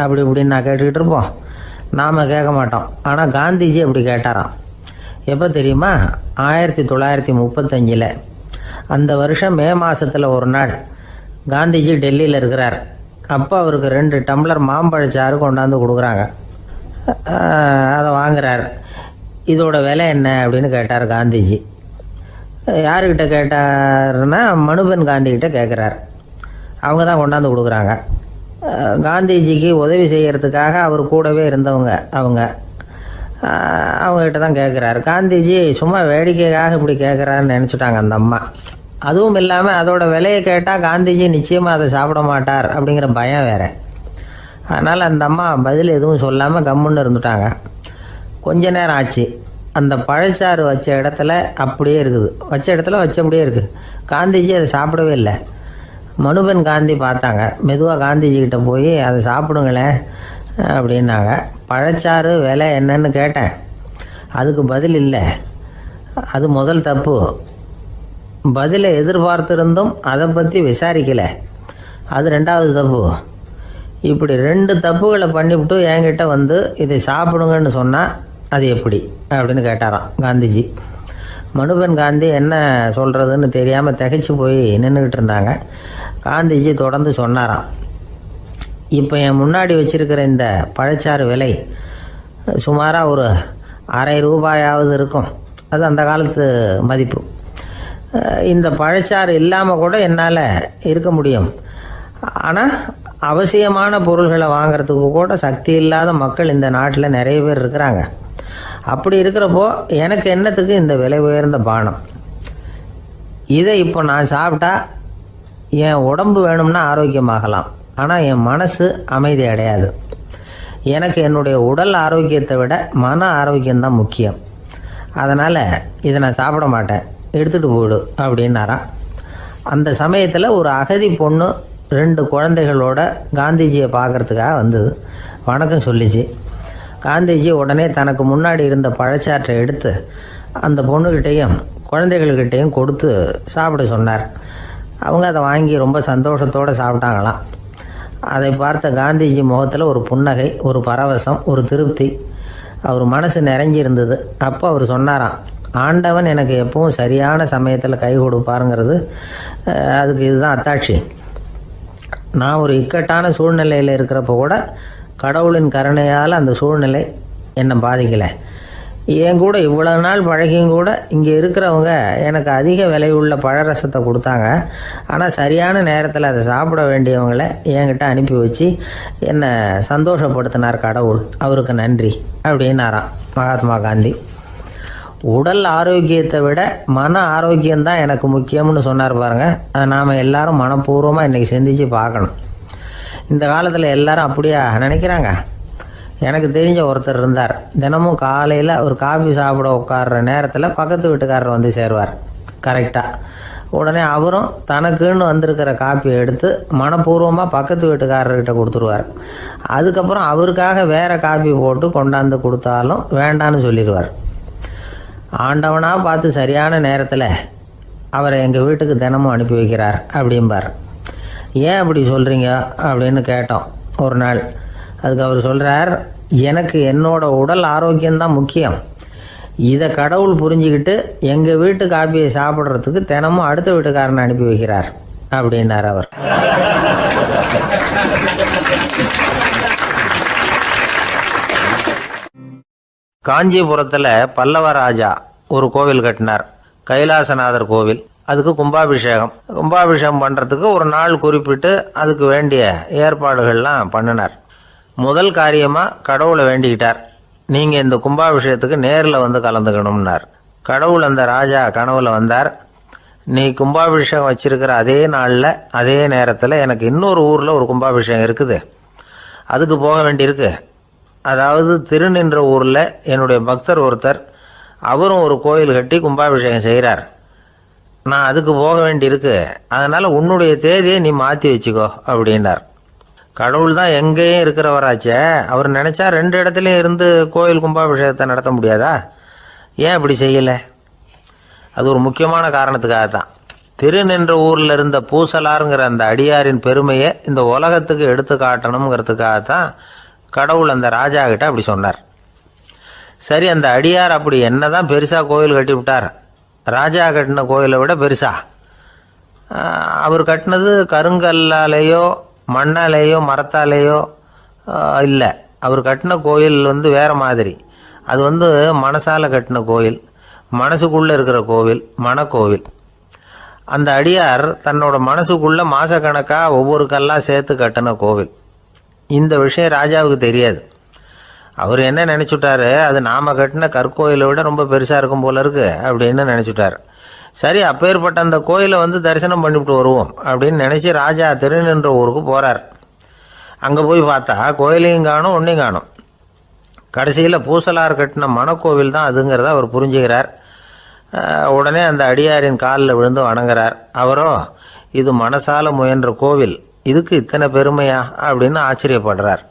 அப்படி இப்படின்னு நான் கேட்டுக்கிட்டு இருப்போம். நாம் கேட்க மாட்டோம். ஆனால் காந்திஜி அப்படி கேட்டாராம். எப்போ தெரியுமா? 1935. அந்த வருஷம் மே மாதத்தில் ஒரு நாள் காந்திஜி டெல்லியில் இருக்கிறார். அப்போ அவருக்கு 2 டம்ளர் மாம்பழச்சாறு கொண்டாந்து கொடுக்குறாங்க. அதை வாங்குறார். இதோட விலை என்ன அப்படின்னு கேட்டார் காந்திஜி. யாருக்கிட்ட கேட்டாருன்னா மனுபென் காந்திகிட்ட கேட்குறார். அவங்க தான் கொண்டாந்து கொடுக்குறாங்க. காந்திஜிக்கு உதவி செய்கிறதுக்காக அவர் கூடவே இருந்தவங்க அவங்ககிட்ட தான் கேட்குறாரு. காந்திஜி சும்மா வேடிக்கைக்காக இப்படி கேட்குறாருன்னு நினச்சிட்டாங்க அந்த அம்மா. அதுவும் இல்லாமல் அதோட விலையை கேட்டால் காந்திஜி நிச்சயமாக அதை சாப்பிட மாட்டார் அப்படிங்கிற பயம் வேறு. அதனால் அந்த அம்மா பதில் எதுவும் சொல்லாமல் கம்முன்னு இருந்துட்டாங்க. கொஞ்ச நேரம் ஆச்சு. அந்த பழச்சாறு வச்ச இடத்துல அப்படியே இருக்குது. வச்ச இடத்துல வச்சபடியே இருக்குது. காந்திஜி அதை சாப்பிடவே இல்லை. மனுபென் காந்தி பார்த்தாங்க. மெதுவாக காந்திஜிக்கிட்ட போய் அதை சாப்பிடுங்களேன் அப்படின்னாங்க. பழச்சாறு விலை என்னன்னு கேட்டேன். அதுக்கு பதில் இல்லை. அது முதல் தப்பு. பதிலை எதிர்பார்த்திருந்தும் அதை பற்றி விசாரிக்கலை. அது 2வது தப்பு. இப்படி 2 தப்புகளை பண்ணிவிட்டு என்கிட்ட வந்து இதை சாப்பிடுங்கன்னு சொன்னால் அது எப்படி அப்படின்னு கேட்டாராம் காந்திஜி. மனுபென் காந்தி என்ன சொல்கிறதுன்னு தெரியாமல் திகைச்சு போய் நின்றுக்கிட்டு இருந்தாங்க. காந்திஜி தொடர்ந்து சொன்னாராம், இப்போ என் முன்னாடி வச்சுருக்கிற இந்த பழச்சாறு விலை சுமாராக ஒரு ₹1/2 இருக்கும். அது அந்த காலத்து மதிப்பு. இந்த பழச்சாறு இல்லாமல் கூட என்னால் இருக்க முடியும். ஆனால் அவசியமான பொருள்களை வாங்கிறதுக்கு கூட சக்தி இல்லாத மக்கள் இந்த நாட்டில் நிறைய பேர் இருக்கிறாங்க. அப்படி இருக்கிறப்போ எனக்கு என்னத்துக்கு இந்த விலை உயர்ந்த பானம்? இதை இப்போ நான் சாப்பிட்டா என் உடம்பு வேணும்னா ஆரோக்கியமாகலாம், ஆனால் என் மனசு அமைதி அடையாது. எனக்கு என்னுடைய உடல் ஆரோக்கியத்தை விட மன ஆரோக்கியம்தான் முக்கியம். அதனால் இதை நான் சாப்பிட மாட்டேன், எடுத்துகிட்டு போயிடு அப்படின்னாராம். அந்த சமயத்தில் ஒரு அகதி பொண்ணு 2 குழந்தைகளோட காந்திஜியை பார்க்குறதுக்காக வந்தது. வணக்கம் சொல்லிச்சு. காந்திஜி உடனே தனக்கு முன்னாடி இருந்த பழச்சாற்றை எடுத்து அந்த பொண்ணுக்கிட்டையும் குழந்தைகள்கிட்டையும் கொடுத்து சாப்பிட சொன்னார். அவங்க அதை வாங்கி ரொம்ப சந்தோஷத்தோடு சாப்பிட்டாங்களாம். அதை பார்த்த காந்திஜி முகத்தில் ஒரு புன்னகை, ஒரு பரவசம், ஒரு திருப்தி. அவர் மனசு நிறைஞ்சி இருந்தது. அப்போ அவர் சொன்னாராம், ஆண்டவன் எனக்கு எப்பவும் சரியான சமயத்தில் கை கொடுப்பாருங்கிறது அதுக்கு இதுதான் அத்தாட்சி. நான் ஒரு இக்கட்டான சூழ்நிலையில் இருக்கிறப்ப கூட கடவுளின் கருணையால் அந்த சூழ்நிலை என்னை பாதிக்கலை. என் கூட இவ்வளோ நாள் பழகியும் கூட இங்கே இருக்கிறவங்க எனக்கு அதிக விலையுள்ள பழரசத்தை கொடுத்தாங்க. ஆனால் சரியான நேரத்தில் அதை சாப்பிட வேண்டியவங்களை என்கிட்ட அனுப்பி வச்சு என்னை சந்தோஷப்படுத்தினார் கடவுள். அவருக்கு நன்றி அப்படின்னாராம் மகாத்மா காந்தி. உடல் ஆரோக்கியத்தை விட மன ஆரோக்கியம்தான் எனக்கு முக்கியம்னு சொன்னார் பாருங்கள். அதை நாம் எல்லாரும் மனப்பூர்வமாக இன்றைக்கி சிந்திச்சு பார்க்கணும். இந்த காலத்தில் எல்லாரும் அப்படியா நினைக்கிறாங்க? எனக்கு தெரிஞ்ச ஒருத்தர் இருந்தார். தினமும் காலையில் ஒரு காஃபி சாப்பிட உட்கார்ற நேரத்தில் பக்கத்து வீட்டுக்காரர் வந்து சேருவார் கரெக்டாக. உடனே அவரும் தனக்குன்னு வந்திருக்கிற காப்பியை எடுத்து மனப்பூர்வமாக பக்கத்து வீட்டுக்காரர்கிட்ட கொடுத்துருவார். அதுக்கப்புறம் அவருக்காக வேறு காப்பி போட்டு கொண்டாந்து கொடுத்தாலும் வேண்டான்னு சொல்லிடுவார். ஆண்டவனாக பார்த்து சரியான நேரத்தில் அவரை எங்கள் வீட்டுக்கு தினமும் அனுப்பி வைக்கிறார் அப்படிம்பார். ஏன் அப்படி சொல்கிறீங்க அப்படின்னு கேட்டோம் ஒரு நாள். அதுக்கு அவர் சொல்கிறார், எனக்கு என்னோட உடல் ஆரோக்கியம்தான் முக்கியம். இதை கடவுள் புரிஞ்சுக்கிட்டு எங்கள் வீட்டு காப்பியை சாப்பிட்றதுக்கு தினமும் அடுத்த வீட்டுக்காரனை அனுப்பி வைக்கிறார் அப்படின்னார் அவர். காஞ்சிபுரத்தில் பல்லவ ராஜா ஒரு கோவில் கட்டினார், கைலாசநாதர் கோவில். அதுக்கு கும்பாபிஷேகம் பண்ணுறதுக்கு ஒரு நாள் குறிப்பிட்டு அதுக்கு வேண்டிய ஏற்பாடுகள்லாம் பண்ணினார். முதல் காரியமாக கடவுளை வேண்டிக்கிட்டார், நீங்கள் இந்த கும்பாபிஷேகத்துக்கு நேரில் வந்து கலந்துக்கணும்னார். கடவுள் அந்த ராஜா கனவுல வந்தார். நீ கும்பாபிஷேகம் வச்சிருக்கிற அதே நாளில் அதே நேரத்தில் எனக்கு இன்னொரு ஊரில் ஒரு கும்பாபிஷேகம் இருக்குது, அதுக்கு போக வேண்டியிருக்கு. அதாவது திருநின்ற ஊரில் என்னுடைய பக்தர் ஒருத்தர், அவரும் ஒரு கோயில் கட்டி கும்பாபிஷேகம் செய்கிறார். நான் அதுக்கு போக வேண்டியிருக்கு, அதனால் உன்னுடைய தேதியை நீ மாற்றி வச்சுக்கோ அப்படின்னார். கடவுள் தான் எங்கேயும் இருக்கிறவராச்சே, அவர் நினச்சா 2 இடத்துலையும் இருந்து கோயில் கும்பாபிஷேகத்தை நடத்த முடியாதா? ஏன் அப்படி செய்யலை? அது ஒரு முக்கியமான காரணத்துக்காக தான். திருநின்ற ஊரில் இருந்த பூசலாருங்கிற அந்த அடியாரின் பெருமையை இந்த உலகத்துக்கு எடுத்து காட்டணுங்கிறதுக்காகத்தான் கடவுள் அந்த ராஜா கிட்ட அப்படி சொன்னார். சரி, அந்த அடியார் அப்படி என்னதான் பெருசாக கோயில் கட்டி விட்டார்? ராஜா கட்டின கோயிலை விட பெருசா? அவர் கட்டினது கருங்கல்லாலேயோ மண்ணாலேயோ மரத்தாலேயோ இல்லை. அவர் கட்டின கோயில் வேறு மாதிரி. அது மனசால் கட்டின கோயில், மனசுக்குள்ளே இருக்கிற கோவில், மனக்கோவில். அந்த அடியார் தன்னோட மனசுக்குள்ளே மாதக்கணக்காக ஒவ்வொரு கல்லாக சேர்த்து கட்டின கோவில். இந்த விஷயம் ராஜாவுக்கு தெரியாது. அவர் என்ன நினச்சிட்டாரு, அது நாம் கட்டின கற்கோயிலை விட ரொம்ப பெருசாக இருக்கும் போல இருக்கு அப்படின்னு நினச்சிட்டார். சரி, அப்பேற்பட்ட அந்த கோயிலை தரிசனம் பண்ணிவிட்டு வருவோம் அப்படின்னு நினச்சி ராஜா திருநின்ற ஊருக்கு போகிறார். அங்கே போய் பார்த்தா கோயிலையும் காணும், ஒன்றையும் காணும். கடைசியில் பூசலார் கட்டின மனக்கோவில் தான் அதுங்கிறத அவர் புரிஞ்சுக்கிறார். உடனே அந்த அடியாரின் காலில் விழுந்து வணங்குறார். அவரோ, இது மனசால முயன்ற கோவில், இதுக்கு இத்தனை பெருமையா அப்படின்னு ஆச்சரியப்படுறார்.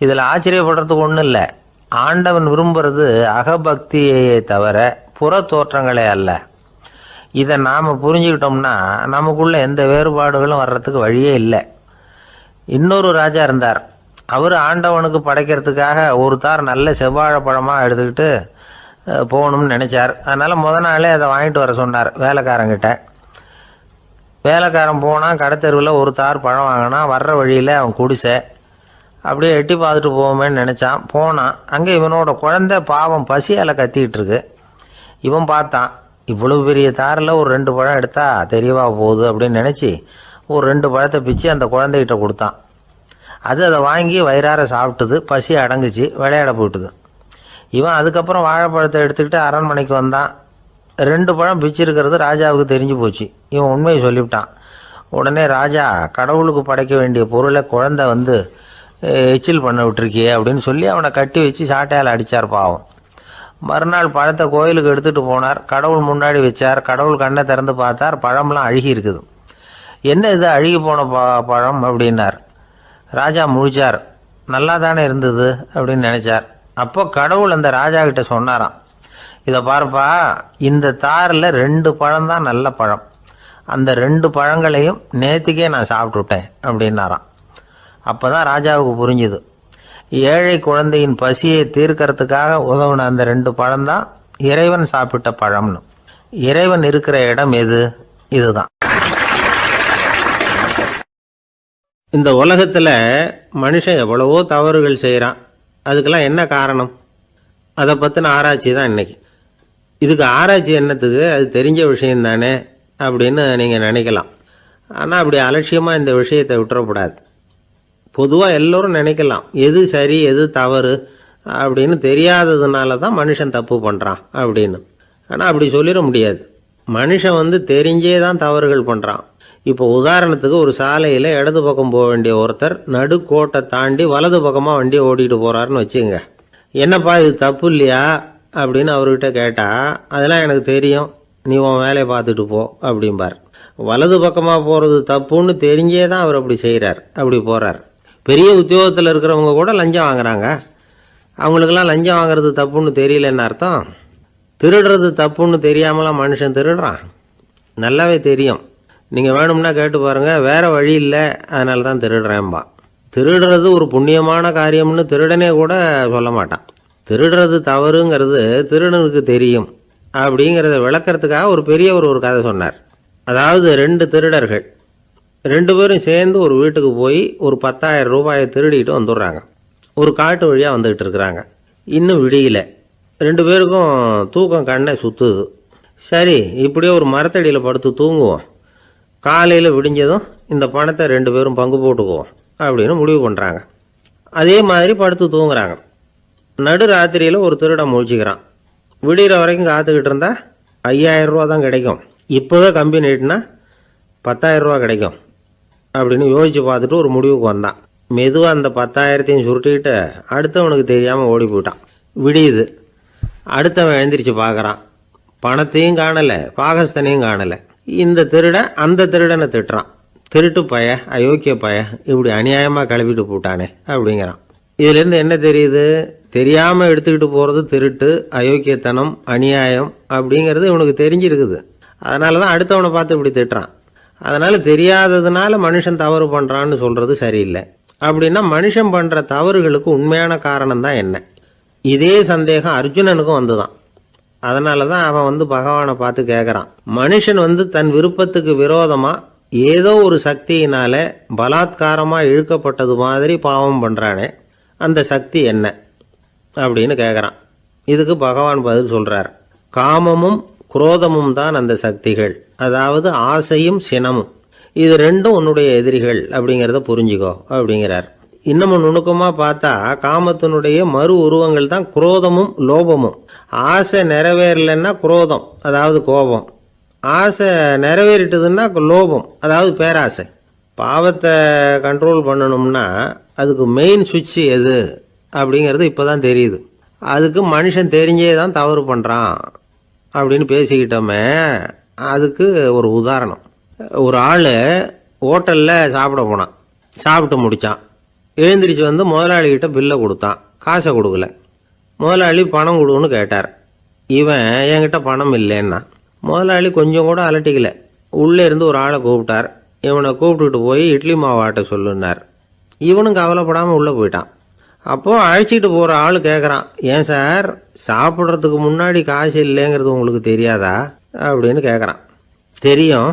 இதில் ஆச்சரியப்படுறதுக்கு ஒன்றும் இல்லை. ஆண்டவன் விரும்புறது அகபக்தியையே தவிர புற தோற்றங்களே அல்ல. இதை நாம் புரிஞ்சுக்கிட்டோம்னா நமக்குள்ள எந்த வேறுபாடுகளும் வர்றதுக்கு வழியே இல்லை. இன்னொரு ராஜா இருந்தார். அவர் ஆண்டவனுக்கு படைக்கிறதுக்காக ஒரு தார் நல்ல செவ்வாழைப்பழமாக எடுத்துக்கிட்டு போகணும்னு நினச்சார். அதனால் முத நாளே அதை வாங்கிட்டு வர சொன்னார் வேலைக்காரங்கிட்ட. வேலைக்காரன் போனால் கடைத்தெருவில் ஒரு தார் பழம் வாங்கினான். வர்ற வழியில் அவன் குடிசை. அப்படியே எட்டி பார்த்துட்டு போவோமேன்னு நினச்சான். போனான். அங்கே இவனோட குழந்தை பாவம் பசியால் கத்திக்கிட்டு இருக்கு. இவன் பார்த்தான், இவ்வளவு பெரிய தாரில் ஒரு 2 பழம் எடுத்தா தெரியவா போகுது அப்படின்னு நினச்சி ஒரு 2 பழத்தை பிச்சு அந்த குழந்தைகிட்ட கொடுத்தான். அதை வாங்கி வயிறார சாப்பிட்டுது. பசி அடங்குச்சு, விளையாட போயிட்டுது. இவன் அதுக்கப்புறம் வாழைப்பழத்தை எடுத்துக்கிட்டு அரண்மனைக்கு வந்தான். 2 பழம் பிச்சிருக்கிறது ராஜாவுக்கு தெரிஞ்சு போச்சு. இவன் உண்மையை சொல்லிவிட்டான். உடனே ராஜா, கடவுளுக்கு படைக்க வேண்டிய பொருளை குழந்தை எச்சில் பண்ண விட்டுருக்கியே அப்படின்னு சொல்லி அவனை கட்டி வச்சு சாட்டையால் அடித்தார். பாவம். மறுநாள் பழத்தை கோயிலுக்கு எடுத்துகிட்டு போனார். கடவுள் முன்னாடி வச்சார். கடவுள் கண்ணை திறந்து பார்த்தார். பழம்லாம் அழுகி இருக்குது. என்ன இது அழுகி போன பழம் அப்படின்னார். ராஜா முழிச்சார். நல்லா தானே இருந்தது அப்படின்னு நினச்சார். அப்போ கடவுள் அந்த ராஜா கிட்ட சொன்னாராம், இதை பார்ப்பா, இந்த தாரில் 2 பழம் தான் நல்ல பழம். அந்த 2 பழங்களையும் நேற்றுக்கே நான் சாப்பிட்டுட்டேன் அப்படின்னாராம். அப்போ தான் ராஜாவுக்கு புரிஞ்சுது, ஏழை குழந்தையின் பசியை தீர்க்கறதுக்காக உதவுன அந்த 2 பழம்தான் இறைவன் சாப்பிட்ட பழம்னு. இறைவன் இருக்கிற இடம் எது? இதுதான். இந்த உலகத்தில் மனுஷன் எவ்வளவோ தவறுகள் செய்கிறான். அதுக்கெல்லாம் என்ன காரணம்? அதை பற்றின ஆராய்ச்சி தான் இன்னைக்கு. இதுக்கு ஆராய்ச்சி என்னத்துக்கு? அது தெரிஞ்ச விஷயம் தானே அப்படின்னு நீங்கள் நினைக்கலாம். ஆனால் அப்படி அலட்சியமாக இந்த விஷயத்தை விட்டுறக்கூடாது. பொதுவாக எல்லோரும் நினைக்கலாம், எது சரி எது தவறு அப்படின்னு தெரியாததுனால தான் மனுஷன் தப்பு பண்ணுறான் அப்படின்னு. ஆனால் அப்படி சொல்லிட முடியாது. மனுஷன் தெரிஞ்சே தான் தவறுகள் பண்ணுறான். இப்போ உதாரணத்துக்கு ஒரு சாலையில் இடது பக்கம் போக வேண்டிய ஒருத்தர் நடுக்கோட்டை தாண்டி வலது பக்கமாக வண்டியை ஓட்டிகிட்டு போகிறாருன்னு வச்சுங்க. என்னப்பா இது தப்பு இல்லையா அப்படின்னு அவர்கிட்ட கேட்டால், அதெல்லாம் எனக்கு தெரியும், நீ உன் வேலையை பார்த்துட்டு போ அப்படிம்பார். வலது பக்கமாக போகிறது தப்புன்னு தெரிஞ்சே தான் அவர் அப்படி செய்கிறார், அப்படி போகிறார். பெரிய உத்தியோகத்தில் இருக்கிறவங்க கூட லஞ்சம் வாங்குறாங்க. அவங்களுக்கெல்லாம் லஞ்சம் வாங்குறது தப்புன்னு தெரியலன்னு அர்த்தம். திருடுறது தப்புன்னு தெரியாமலாம் மனுஷன் திருடுறான். நல்லாவே தெரியும். நீங்கள் வேணும்னா கேட்டு பாருங்கள், வேறு வழி இல்லை அதனால தான் திருடுறேன்பா. திருடுறது ஒரு புண்ணியமான காரியம்னு திருடனே கூட சொல்ல மாட்டான். திருடுறது தவறுங்கிறது திருடனுக்கு தெரியும் அப்படிங்கிறத விளக்கிறதுக்காக ஒரு பெரியவர் ஒரு கதை சொன்னார். அதாவது 2 திருடர்கள் 2 பேரும் சேர்ந்து ஒரு வீட்டுக்கு போய் ஒரு 10,000 ரூபாயை திருடிட்டு வந்துடுறாங்க. ஒரு காட்டு வழியாக வந்துக்கிட்டு இருக்கிறாங்க. இன்னும் விடியல. 2 பேருக்கும் தூக்கம் கண்ணை சுற்றுது. சரி, இப்படியே ஒரு மரத்தடியில் படுத்து தூங்குவோம், காலையில் விடிஞ்சதும் இந்த பணத்தை 2 பேரும் பங்கு போட்டுக்குவோம் அப்படின்னு முடிவு பண்ணுறாங்க. அதே மாதிரி படுத்து தூங்குறாங்க. நடு ராத்திரியில் ஒரு திருடன் முழிச்சிக்கிறான். விடிகிற வரைக்கும் காத்துக்கிட்டு இருந்தால் 5,000 ரூபா தான் கிடைக்கும், இப்போவே கம்பி நீட்டினா 10,000 ரூபா கிடைக்கும் அப்படின்னு யோசித்து பார்த்துட்டு ஒரு முடிவுக்கு வந்தான். மெதுவாக அந்த 10,000த்தையும் சுருட்டிக்கிட்டு அடுத்தவனுக்கு தெரியாமல் ஓடி போயிட்டான். விடியுது. அடுத்தவன் எழுந்திரிச்சு பார்க்குறான். பணத்தையும் காணலை, பாகஸ்தனையும் காணலை. இந்த திருடன் அந்த திருடனை திட்டுறான், திருட்டு பய, அயோக்கிய பய, இப்படி அநியாயமாக கிளப்பிட்டு போட்டானே அப்படிங்கிறான். இதுலேருந்து என்ன தெரியுது? தெரியாமல் எடுத்துக்கிட்டு போகிறது திருட்டு, அயோக்கியத்தனம், அநியாயம் அப்படிங்கிறது இவனுக்கு தெரிஞ்சிருக்குது. அதனால தான் அடுத்தவனை பார்த்து இப்படி திட்டுறான். அதனால் தெரியாததுனால மனுஷன் தவறு பண்ணுறான்னு சொல்கிறது சரியில்லை. அப்படின்னா மனுஷன் பண்ணுற தவறுகளுக்கு உண்மையான காரணம் தான் என்ன? இதே சந்தேகம் அர்ஜுனனுக்கும் வந்துதான். அதனால தான் அவன் வந்து பகவானை பார்த்து கேட்குறான், மனுஷன் வந்து தன் விருப்பத்துக்கு விரோதமாக ஏதோ ஒரு சக்தியினால பலாத்காரமாக இழுக்கப்பட்டது மாதிரி பாவம் பண்ணுறானே, அந்த சக்தி என்ன அப்படின்னு கேட்குறான். இதுக்கு பகவான் பதில் சொல்கிறார், காமமும் குரோதமும் தான் அந்த சக்திகள், அதாவது ஆசையும் சினமும், இது ரெண்டும் உன்னுடைய எதிரிகள் அப்படிங்கிறத புரிஞ்சுக்கோ அப்படிங்கிறார். இன்னமும் நுணுக்கமாக பார்த்தா காமத்தினுடைய மறு உருவங்கள் தான் குரோதமும் லோபமும். ஆசை நிறைவேறலைன்னா குரோதம், அதாவது கோபம். ஆசை நிறைவேறிட்டதுன்னா லோபம், அதாவது பேராசை. பாவத்தை கண்ட்ரோல் பண்ணணும்னா அதுக்கு மெயின் சுவிட்ச் எது அப்படிங்கிறது இப்போ தான் தெரியுது. அதுக்கு மனுஷன் தெரிஞ்சே தான் தவறு பண்ணுறான் அப்படின்னு பேசிக்கிட்டோமே. அதுக்கு ஒரு உதாரணம், ஒரு ஆள் ஹோட்டலில் சாப்பிட போனான், சாப்பிட்டு முடித்தான், எழுந்திரிச்சு வந்து முதலாளிகிட்ட பில்லை கொடுத்தான், காசை கொடுக்கல. முதலாளி பணம் கொடுன்னு கேட்டார். இவன் என்கிட்ட பணம் இல்லைன்னா. முதலாளி கொஞ்சம் கூட அலட்டிக்கல, உள்ளே இருந்து ஒரு ஆளை கூப்பிட்டார். இவனை கூப்பிட்டுட்டு போய் இட்லி மாவு ஆட்ட சொல்லுன்னார். இவனும் கவலைப்படாமல் உள்ளே போயிட்டான். அப்போது அழைச்சிட்டு போகிற ஆள் கேட்குறான், ஏன் சார் சாப்பிட்றதுக்கு முன்னாடி காசு இல்லைங்கிறது உங்களுக்கு தெரியாதா அப்படின்னு கேட்குறான். தெரியும்,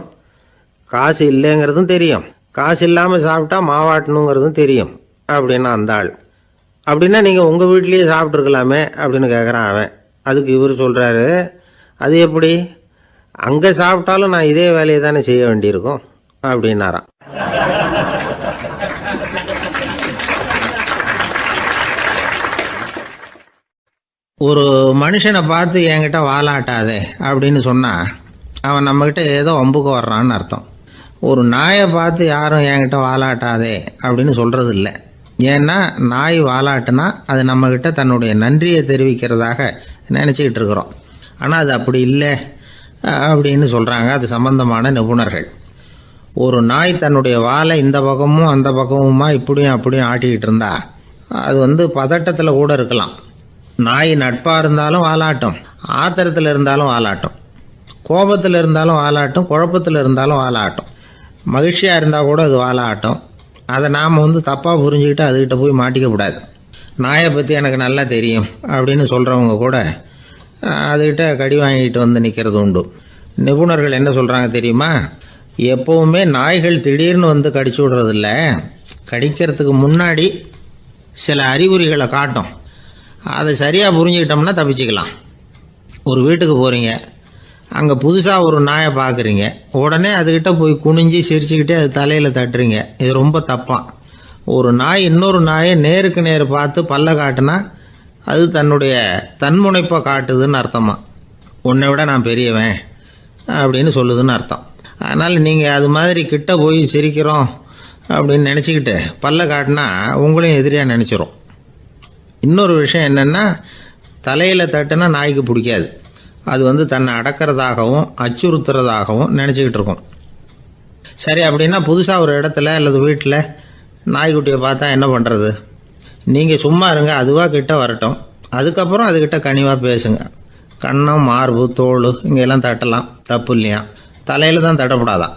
காசு இல்லைங்கிறதும் தெரியும், காசு இல்லாமல் சாப்பிட்டா மாவாட்டணுங்கிறதும் தெரியும் அப்படின்னா அந்த ஆள். அப்படின்னா நீங்கள் உங்கள் வீட்லேயே சாப்பிட்ருக்கலாமே அப்படின்னு கேட்குறான் அவன். அதுக்கு இவர் சொல்கிறாரு, அது எப்படி, அங்கே சாப்பிட்டாலும் நான் இதே வேலையை தானே செய்ய வேண்டியிருக்கும் அப்படின்னாராம். ஒரு மனுஷனை பார்த்து என்கிட்ட வாலாட்டாதே அப்படின்னு சொன்னால் அவன் நம்மக்கிட்ட ஏதோ வம்புக்கு வர்றான்னு அர்த்தம். ஒரு நாயை பார்த்து யாரும் என்கிட்ட வாலாட்டாதே அப்படின்னு சொல்கிறது இல்லை. ஏன்னா நாய் வாலாட்டுனா அது நம்மக்கிட்ட தன்னுடைய நன்றியை தெரிவிக்கிறதாக நினச்சிக்கிட்டு இருக்கிறோம். ஆனால் அது அப்படி இல்லை அப்படின்னு சொல்கிறாங்க அது சம்பந்தமான நிபுணர்கள். ஒரு நாய் தன்னுடைய வாலை இந்த பக்கமும் அந்த பக்கமுமா இப்படியும் அப்படியும் ஆட்டிக்கிட்டு இருந்தா அது வந்து பதட்டத்தில் கூட இருக்கலாம். நாய் நட்பாக இருந்தாலும் வாலாட்டும், ஆத்திரத்தில் இருந்தாலும் வாலாட்டும், கோபத்தில் இருந்தாலும் வாலாட்டும், குழப்பத்தில் இருந்தாலும் வாலாட்டும், மகிழ்ச்சியாக இருந்தால் கூட அது வாலாட்டும். அதை நாம் வந்து தப்பாக புரிஞ்சுக்கிட்டு அதுக்கிட்ட போய் மாட்டிக்கக்கூடாது. நாயை பற்றி எனக்கு நல்லா தெரியும் அப்படின்னு சொல்கிறவங்க கூட அதுக்கிட்ட கடி வாங்கிட்டு வந்து நிற்கிறது உண்டு. நிபுணர்கள் என்ன சொல்கிறாங்க தெரியுமா, எப்போவுமே நாய்கள் திடீர்னு வந்து கடிச்சு விடுறதில்ல, கடிக்கிறதுக்கு முன்னாடி சில அறிகுறிகளை காட்டும். அதை சரியாக புரிஞ்சுக்கிட்டோம்னா தப்பிச்சிக்கலாம். ஒரு வீட்டுக்கு போகிறீங்க, அங்கே புதுசாக ஒரு நாயை பார்க்குறீங்க, உடனே அதுக்கிட்ட போய் குனிஞ்சு சிரிச்சுக்கிட்டே அது தலையில் தட்டுறீங்க. இது ரொம்ப தப்பான். ஒரு நாய் இன்னொரு நாயை நேருக்கு நேர் பார்த்து பல்ல காட்டுனா அது தன்னுடைய தன்முனைப்பை காட்டுதுன்னு அர்த்தமா. உன்னை விட நான் பெரியவன் அப்படின்னு சொல்லுதுன்னு அர்த்தம். அதனால் நீங்கள் அது மாதிரி கிட்ட போய் சிரிக்கிறோம் அப்படின்னு நினச்சிக்கிட்டு பல்ல காட்டினா உங்களையும் எதிரியாக நினச்சிரும். இன்னொரு விஷயம் என்னென்னா, தலையில் தட்டுனா நாய்க்கு பிடிக்காது. அது வந்து தன்னை அடக்கிறதாகவும் அச்சுறுத்துறதாகவும் நினச்சிக்கிட்டு இருக்கும். சரி, அப்படின்னா புதுசாக ஒரு இடத்துல அல்லது வீட்டில் நாய்க்குட்டியை பார்த்தா என்ன பண்ணுறது? நீங்கள் சும்மா இருங்க, அதுவாக கிட்ட வரட்டும், அதுக்கப்புறம் அதுக்கிட்ட கனிவாக பேசுங்க. கண்ணம், மார்பு, தோல் இங்கெல்லாம் தட்டலாம், தப்பு இல்லையா? தலையில் தான் தட்டப்படாதான்.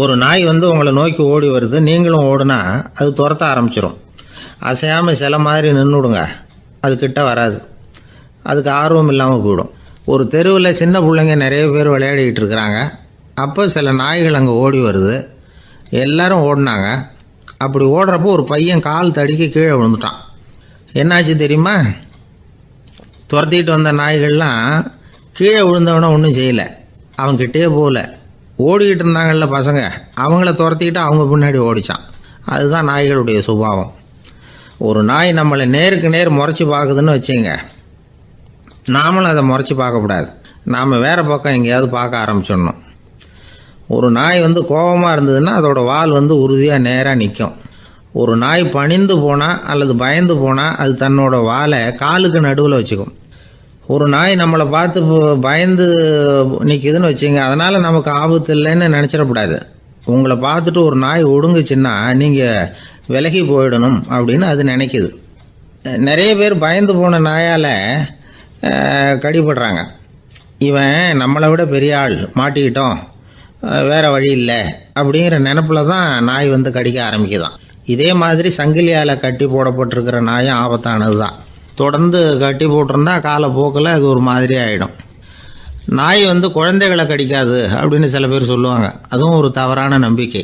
ஒரு நாய் வந்து உங்களை நோக்கி ஓடி வருது, நீங்களும் ஓடுனா அது துரத்த ஆரம்பிச்சிடும். அசையாமல் சில மாதிரி நின்றுடுங்க, அது கிட்ட வராது, அதுக்கு ஆர்வம் இல்லாமல் போயிடும். ஒரு தெருவில் சின்ன பிள்ளைங்க நிறைய பேர் விளையாடிக்கிட்டு இருக்கிறாங்க. அப்போ சில நாய்கள் அங்கே ஓடி வருது, எல்லாரும் ஓடினாங்க. அப்படி ஓடுறப்போ ஒரு பையன் கால் தடிக்க கீழே விழுந்துட்டான். என்னாச்சு தெரியுமா? துரத்திட்டு வந்த நாய்கள்லாம் கீழே விழுந்தவனை ஒன்றும் செய்யலை, அவன்கிட்டே போகல. ஓடிக்கிட்டு இருந்தாங்கள்ல பசங்க, அவங்கள துரத்திக்கிட்டு அவங்க பின்னாடி ஓடிச்சான். அதுதான் நாய்களுடைய சுபாவம். ஒரு நாய் நம்மளை நேருக்கு நேர் முறைச்சி பார்க்குதுன்னு வச்சுங்க, நாமளும் அதை முறைச்சி பார்க்கக்கூடாது, நாம் வேறு பக்கம் எங்கேயாவது பார்க்க ஆரம்பிச்சிடணும். ஒரு நாய் வந்து கோபமாக இருந்ததுன்னா அதோட வால் வந்து உறுதியாக நேராக நிற்கும். ஒரு நாய் பணிந்து போனால் அல்லது பயந்து போனால் அது தன்னோட வாலை காலுக்கு நடுவில் வச்சுக்கும். ஒரு நாய் நம்மளை பார்த்து பயந்து நிற்கிதுன்னு வச்சுங்க, அதனால் நமக்கு ஆபத்து இல்லைன்னு நினச்சிடக்கூடாது. உங்களை பார்த்துட்டு ஒரு நாய் ஒடுங்குச்சுன்னா நீங்கள் விலகி போயிடணும் அப்படின்னு அது நினைக்குது. நிறைய பேர் பயந்து போன நாயால் கடிபடுறாங்க. இவன் நம்மளை விட பெரிய ஆள், மாட்டிக்கிட்டோம், வேறு வழி இல்லை அப்படிங்கிற நினப்பில் தான் நாய் வந்து கடிக்க ஆரம்பிக்குதான். இதே மாதிரி சங்கிலியால் கட்டி போடப்பட்டிருக்கிற நாயும் ஆபத்தானது தான். தொடர்ந்து கட்டி போட்டிருந்தா காலப்போக்கில் அது ஒரு மாதிரி ஆகிடும். நாய் குழந்தைகளை கடிக்காது அப்படின்னு சில பேர் சொல்லுவாங்க. அதுவும் ஒரு தவறான நம்பிக்கை.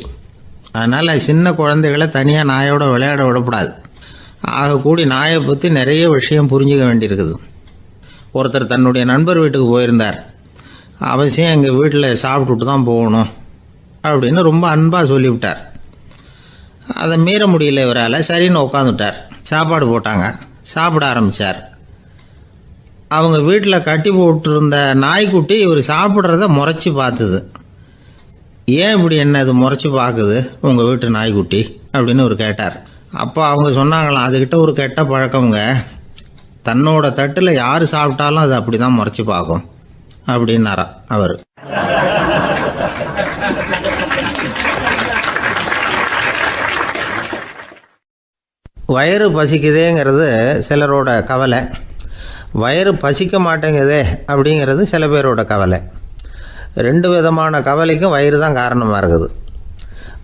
அதனால் சின்ன குழந்தைகளை தனியாக நாயோட விளையாட விடக்கூடாது. ஆகக்கூடி நாயை பற்றி நிறைய விஷயம் புரிஞ்சுக்க வேண்டியிருக்குது. ஒருத்தர் தன்னுடைய நண்பர் வீட்டுக்கு போயிருந்தார். அவசியம் எங்கள் வீட்டில் சாப்பிட்டுட்டு தான் போகணும் அப்படின்னு ரொம்ப அன்பாக சொல்லிவிட்டார். அதை மீற முடியல இவரால். சரின்னு உட்காந்துட்டார். சாப்பாடு போட்டாங்க. சாப்பிட ஆரம்பித்தார். அவங்க வீட்டில் கட்டி போட்டிருந்த நாய்க்குட்டி இவர் சாப்பிட்றத முறைச்சி பார்த்துது. ஏன் இப்படி என்ன இது முறைச்சி பார்க்குது உங்கள் வீட்டு நாய்க்குட்டி அப்படின்னு அவர் கேட்டார். அப்போ அவங்க சொன்னாங்களாம், அதுக்கிட்ட ஒரு கெட்ட பழக்கங்க, தன்னோட தட்டில் யார் சாப்பிட்டாலும் அது அப்படி தான் முறைச்சி பார்க்கும் அப்படின்னாரா அவர். வயிறு பசிக்குதேங்கிறது சிலரோட கவலை, வயிறு பசிக்க மாட்டேங்குதே அப்படிங்கிறது சில பேரோட கவலை. ரெண்டு விதமான கவலைக்கும் வயிறு தான் காரணமாக இருக்குது.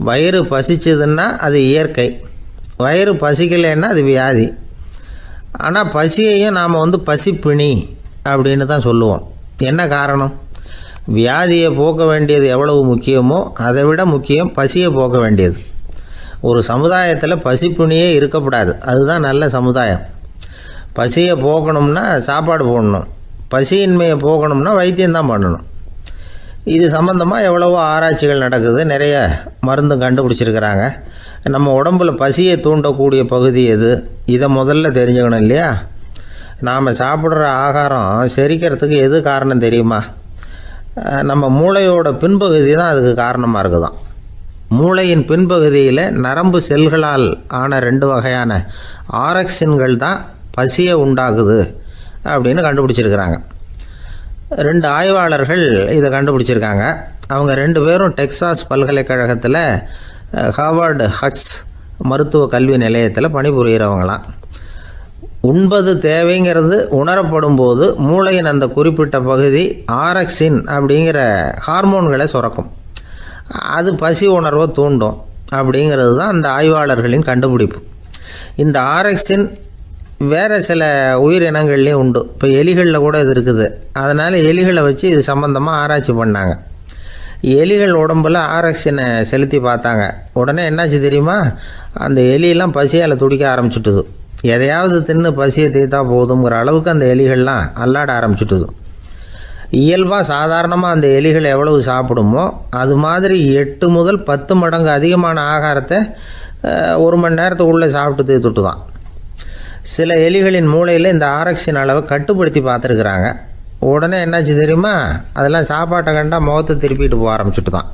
வயிறு பசிச்சதுன்னா அது இயற்கை, வயிறு பசிக்கலைன்னா அது வியாதி. ஆனால் பசியையும் நாம் பசிப்பிணி அப்படின்னு தான் சொல்லுவோம். என்ன காரணம்? வியாதியை போக்க வேண்டியது எவ்வளவு முக்கியமோ அதை விட முக்கியம் பசியை போக்க வேண்டியது. ஒரு சமுதாயத்தில் பசிப்பிணியே இருக்கக்கூடாது. அதுதான் நல்ல சமுதாயம். பசியை போக்கணும்னா சாப்பாடு போடணும், பசியின்மையை போகணும்னா வைத்தியம்தான் பண்ணணும். இது சம்பந்தமாக எவ்வளவோ ஆராய்ச்சிகள் நடக்குது, நிறைய மருந்து கண்டுபிடிச்சிருக்கிறாங்க. நம்ம உடம்பில் பசியை தூண்டக்கூடிய பகுதி எது, இதை முதல்ல தெரிஞ்சுக்கணும் இல்லையா? நாம் சாப்பிட்ற ஆகாரம் செரிக்கிறதுக்கு எது காரணம் தெரியுமா? நம்ம மூளையோட பின்பகுதி தான் அதுக்கு காரணமாக இருக்குதாம். மூளையின் பின்பகுதியில் நரம்பு செல்களால் ஆன 2 வகையான ஆரக்சின்கள் தான் பசியை உண்டாக்குது அப்படின்னு கண்டுபிடிச்சிருக்கிறாங்க. 2 ஆய்வாளர்கள் இதை கண்டுபிடிச்சிருக்காங்க. அவங்க 2 பேரும் டெக்சாஸ் பல்கலைக்கழகத்தில் ஹார்வர்டு ஹக்ஸ் மருத்துவ கல்வி நிலையத்தில் பணிபுரிகிறவங்களாம். உண்பது தேவைங்கிறது உணரப்படும் போது மூளையின் அந்த குறிப்பிட்ட பகுதி ஆரக்சின் அப்படிங்கிற ஹார்மோன்களை சுரக்கும். அது பசி உணர்வை தூண்டும் அப்படிங்கிறது தான் அந்த ஆய்வாளர்களின் கண்டுபிடிப்பு. இந்த ஆரக்சின் வேறு சில உயிரினங்கள்லேயும் உண்டு. இப்போ எலிகளில் கூட இது இருக்குது. அதனால் எலிகளை வச்சு இது சம்மந்தமாக ஆராய்ச்சி பண்ணாங்க. எலிகள் உடம்பில் ஆரக்சினை செலுத்தி பார்த்தாங்க. உடனே என்னாச்சு தெரியுமா? அந்த எலியெல்லாம் பசியால் துடிக்க ஆரம்பிச்சுட்டுது. எதையாவது தின்னு பசியை தீர்த்தா போதுங்கிற அளவுக்கு அந்த எலிகள்லாம் அல்லாட ஆரம்பிச்சுட்டுது. இயல்பாக சாதாரணமாக அந்த எலிகள் எவ்வளவு சாப்பிடுமோ அது மாதிரி 8 முதல் 10 மடங்கு அதிகமான ஆகாரத்தை 1 மணி நேரத்துக்குள்ளே சாப்பிட்டு தீர்த்துட்டு தான். சில எலிகளின் மூளையில் இந்த ஆரக்சின் அளவை கட்டுப்படுத்தி பார்த்துருக்குறாங்க. உடனே என்னாச்சு தெரியுமா? அதெல்லாம் சாப்பாட்டை கண்டா முகத்தை திருப்பிட்டு போக ஆரம்பிச்சுட்டு தான்.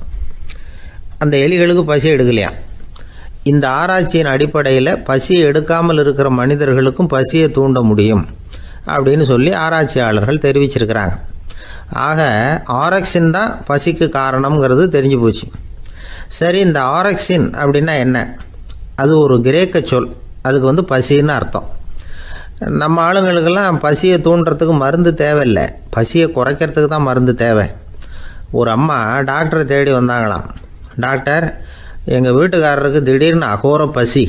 அந்த எலிகளுக்கு பசி எடுக்கலையாம். இந்த ஆராய்ச்சியின் அடிப்படையில் பசியை எடுக்காமல் இருக்கிற மனிதர்களுக்கும் பசியை தூண்ட முடியும் அப்படின்னு சொல்லி ஆராய்ச்சியாளர்கள் தெரிவிச்சிருக்கிறாங்க. ஆக ஆரக்சின் தான் பசிக்கு காரணம்ங்கிறது தெரிஞ்சு போச்சு. சரி, இந்த ஆரக்சின் அப்படின்னா என்ன? அது ஒரு கிரேக்க சொல். அதுக்கு பசின்னு அர்த்தம். நம்ம ஆளுங்களுக்கெல்லாம் பசியை தூண்டுறதுக்கு மருந்து தேவையில்லை, பசியை குறைக்கிறதுக்கு தான் மருந்து தேவை. ஒரு அம்மா டாக்டரை தேடி வந்தாங்களாம். டாக்டர், எங்கள் வீட்டுக்காரருக்கு திடீர்னு அகோர பசி,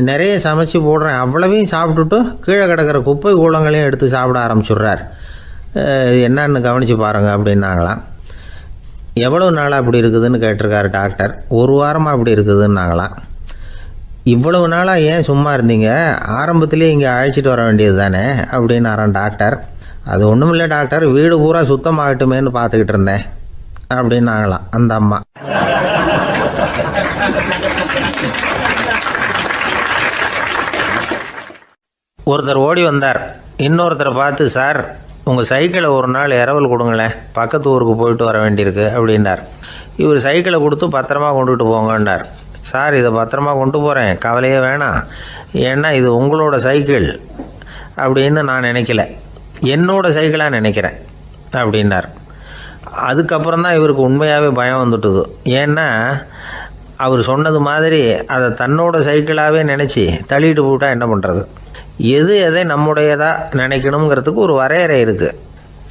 நிறைய சமைச்சு போடுறேன், அவ்வளவையும் சாப்பிட்டுட்டு கீழே கிடக்கிற குப்பை கூலங்களையும் எடுத்து சாப்பிட ஆரம்பிச்சுட்றார், என்னன்னு கவனித்து பாருங்கள் அப்படின்னாங்களாம். எவ்வளோ நாளாக அப்படி இருக்குதுன்னு கேட்டிருக்காரு டாக்டர். 1 வாரமாக அப்படி இருக்குதுன்னாங்களாம். இவ்வளவு நாளாக ஏன் சும்மா இருந்தீங்க? ஆரம்பத்திலே இங்கே அழைச்சிட்டு வர வேண்டியது தானே அப்படின்னாரான் டாக்டர். அது ஒன்றும் இல்லை டாக்டர், வீடு பூரா சுத்தமாகட்டுமேன்னு பார்த்துக்கிட்டு இருந்தேன் அப்படின்னாங்களாம் அந்த அம்மா. ஒருத்தர் ஓடி வந்தார். இன்னொருத்தரை பார்த்து, சார் உங்கள் சைக்கிளை ஒரு நாள் இரவல் கொடுங்களேன், பக்கத்து ஊருக்கு போயிட்டு வர வேண்டியிருக்கு அப்படின்னார். இவர் சைக்கிளை கொடுத்து பத்திரமா கொண்டுகிட்டு போங்கன்னார். சார், இதை பத்திரமா கொண்டு போகிறேன், கவலையே வேணாம், ஏன்னா இது உங்களோட சைக்கிள் அப்படின்னு நான் நினைக்கல, என்னோட சைக்கிளாக நினைக்கிறேன் அப்படின்னார். அதுக்கப்புறம் தான் இவருக்கு உண்மையாகவே பயம் வந்துட்டுது. ஏன்னா அவர் சொன்னது மாதிரி அதை தன்னோட சைக்கிளாகவே நினச்சி தள்ளிட்டு போட்டால் என்ன பண்ணுறது? எது எதை நம்முடையதாக நினைக்கணுங்கிறதுக்கு ஒரு வரையறை இருக்குது.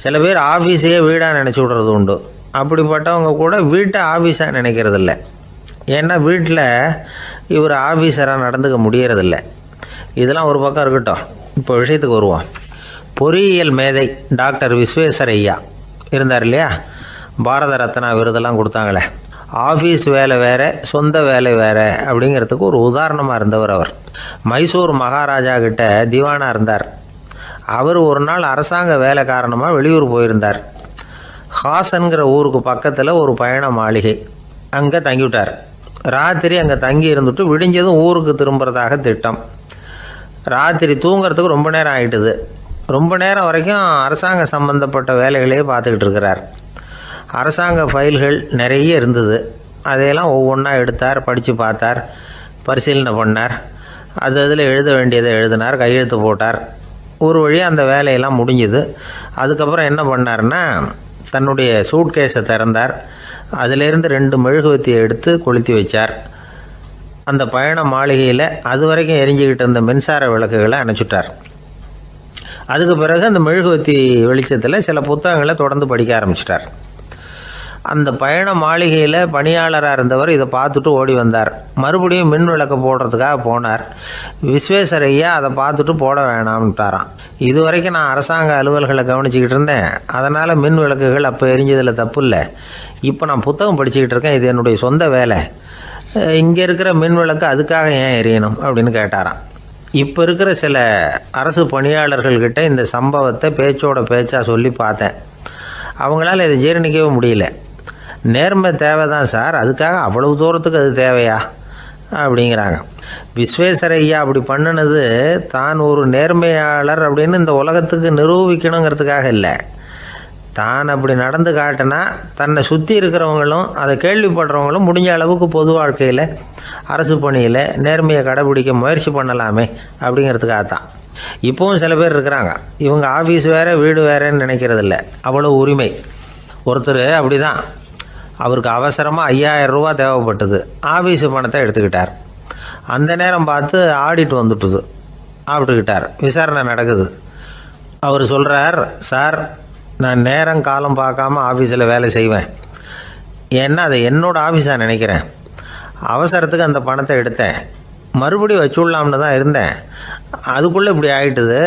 சில பேர் ஆஃபீஸையே வீடாக நினச்சி விடுறது உண்டு. அப்படிப்பட்டவங்க கூட வீட்டை ஆஃபீஸாக நினைக்கிறதில்ல. ஏன்னா வீட்டில் இவர் ஆஃபீஸராக நடந்துக்க முடியறதில்ல. இதெல்லாம் ஒரு பக்கம் இருக்கட்டும். இப்போ விஷயத்துக்கு வருவோம். பொறியியல் மேதை டாக்டர் விஸ்வேஸ்வரய்யா இருந்தார் இல்லையா, பாரத ரத்னா விருதெல்லாம் கொடுத்தாங்களே. ஆஃபீஸ் வேலை வேறு, சொந்த வேலை வேறு அப்படிங்கிறதுக்கு ஒரு உதாரணமாக இருந்தவர் அவர். மைசூர் மகாராஜா கிட்ட திவானாக இருந்தார். அவர் ஒரு நாள் அரசாங்க வேலை காரணமாக வெளியூர் போயிருந்தார். ஹாசன்கிற ஊருக்கு பக்கத்தில் ஒரு பயண மாளிகை, அங்கே தங்கிவிட்டார். ராத்திரி அங்கே தங்கி இருந்துட்டு விடிஞ்சதும் ஊருக்கு திரும்புறதாக திட்டம். ராத்திரி தூங்கிறதுக்கு ரொம்ப நேரம் ஆகிட்டுது. ரொம்ப நேரம் வரைக்கும் அரசாங்க சம்பந்தப்பட்ட வேலைகளையே பார்த்துக்கிட்டு இருக்கிறார். அரசாங்க ஃபைல்கள் நிறைய இருந்தது. அதையெல்லாம் ஒவ்வொன்றா எடுத்தார், படித்து பார்த்தார், பரிசீலனை பண்ணார். அதில் எழுத வேண்டியதை எழுதினார், கையெழுத்து போட்டார். ஒரு வழியாக அந்த வேலையெல்லாம் முடிஞ்சுது. அதுக்கப்புறம் என்ன பண்ணார்னா, தன்னுடைய சூட்கேஸை திறந்தார். அதிலேருந்து 2 மெழுகுவத்தியை எடுத்து கொளுத்தி வச்சார். அந்த பயண மாளிகையில் அது வரைக்கும் எரிஞ்சிக்கிட்டு இருந்த மின்சார விளக்குகளை அணைச்சிட்டார். அதுக்கு பிறகு அந்த மெழுகுவத்தி வெளிச்சத்தில் சில புத்தகங்களை தொடர்ந்து படிக்க ஆரம்பிச்சிட்டார். அந்த பயண மாளிகையில் பணியாளராக இருந்தவர் இதை பார்த்துட்டு ஓடி வந்தார். மறுபடியும் மின் விளக்கு போடுறதுக்காக போனார். விஸ்வேஸ்வரய்யா அதை பார்த்துட்டு போட வேணாம்ட்டாராம். இது வரைக்கும் நான் அரசாங்க அலுவல்களை கவனிச்சிக்கிட்டு இருந்தேன், அதனால் மின் விளக்குகள் அப்போ எரிஞ்சதில் தப்பு இல்லை. இப்போ நான் புத்தகம் படிச்சுக்கிட்டு இருக்கேன், இது என்னுடைய சொந்த வேலை. இங்கே இருக்கிற மின் விளக்கு அதுக்காக ஏன் எரியணும் அப்படின்னு கேட்டாராம். இப்போ இருக்கிற சில அரசு பணியாளர்கள்கிட்ட இந்த சம்பவத்தை பேச்சோட பேச்சாக சொல்லி பார்த்தேன். அவங்களால இதை ஜீரணிக்கவே முடியல. நேர்மை தேவை தான் சார், அதுக்காக அவ்வளவு தூரத்துக்கு அது தேவையா அப்படிங்கிறாங்க. விஸ்வேஸ்வரய்யா அப்படி பண்ணினது தான் ஒரு நேர்மையாளர் அப்படின்னு இந்த உலகத்துக்கு நிரூபிக்கணுங்கிறதுக்காக இல்லை. தான் அப்படி நடந்து காட்டினா தன்னை சுற்றி இருக்கிறவங்களும் அதை கேள்விப்படுறவங்களும் முடிஞ்ச அளவுக்கு பொது வாழ்க்கையில், அரசு பணியில் நேர்மையை கடைபிடிக்க முயற்சி பண்ணலாமே அப்படிங்கிறதுக்காகத்தான். இப்போவும் சில பேர் இருக்கிறாங்க, இவங்க ஆஃபீஸ் வேறு வீடு வேறேன்னு நினைக்கிறதில்ல, அவ்வளோ உரிமை. ஒருத்தர் அப்படி தான், அவருக்கு அவசரமாக 5000 ரூபா தேவைப்பட்டது. ஆஃபீஸு பணத்தை எடுத்துக்கிட்டார். அந்த நேரம் பார்த்து ஆடிட் வந்துட்டுது, ஆப்பிட்டுக்கிட்டார். விசாரணை நடக்குது. அவர் சொல்கிறார், சார் நான் நேரம் காலம் பார்க்காம ஆஃபீஸில் வேலை செய்வேன், ஏன்னா அதை என்னோடய ஆஃபீஸாக நினைக்கிறேன். அவசரத்துக்கு அந்த பணத்தை எடுத்தேன், மறுபடியும் வச்சுடலாம்னு தான் இருந்தேன், அதுக்குள்ளே இப்படி ஆகிட்டுது.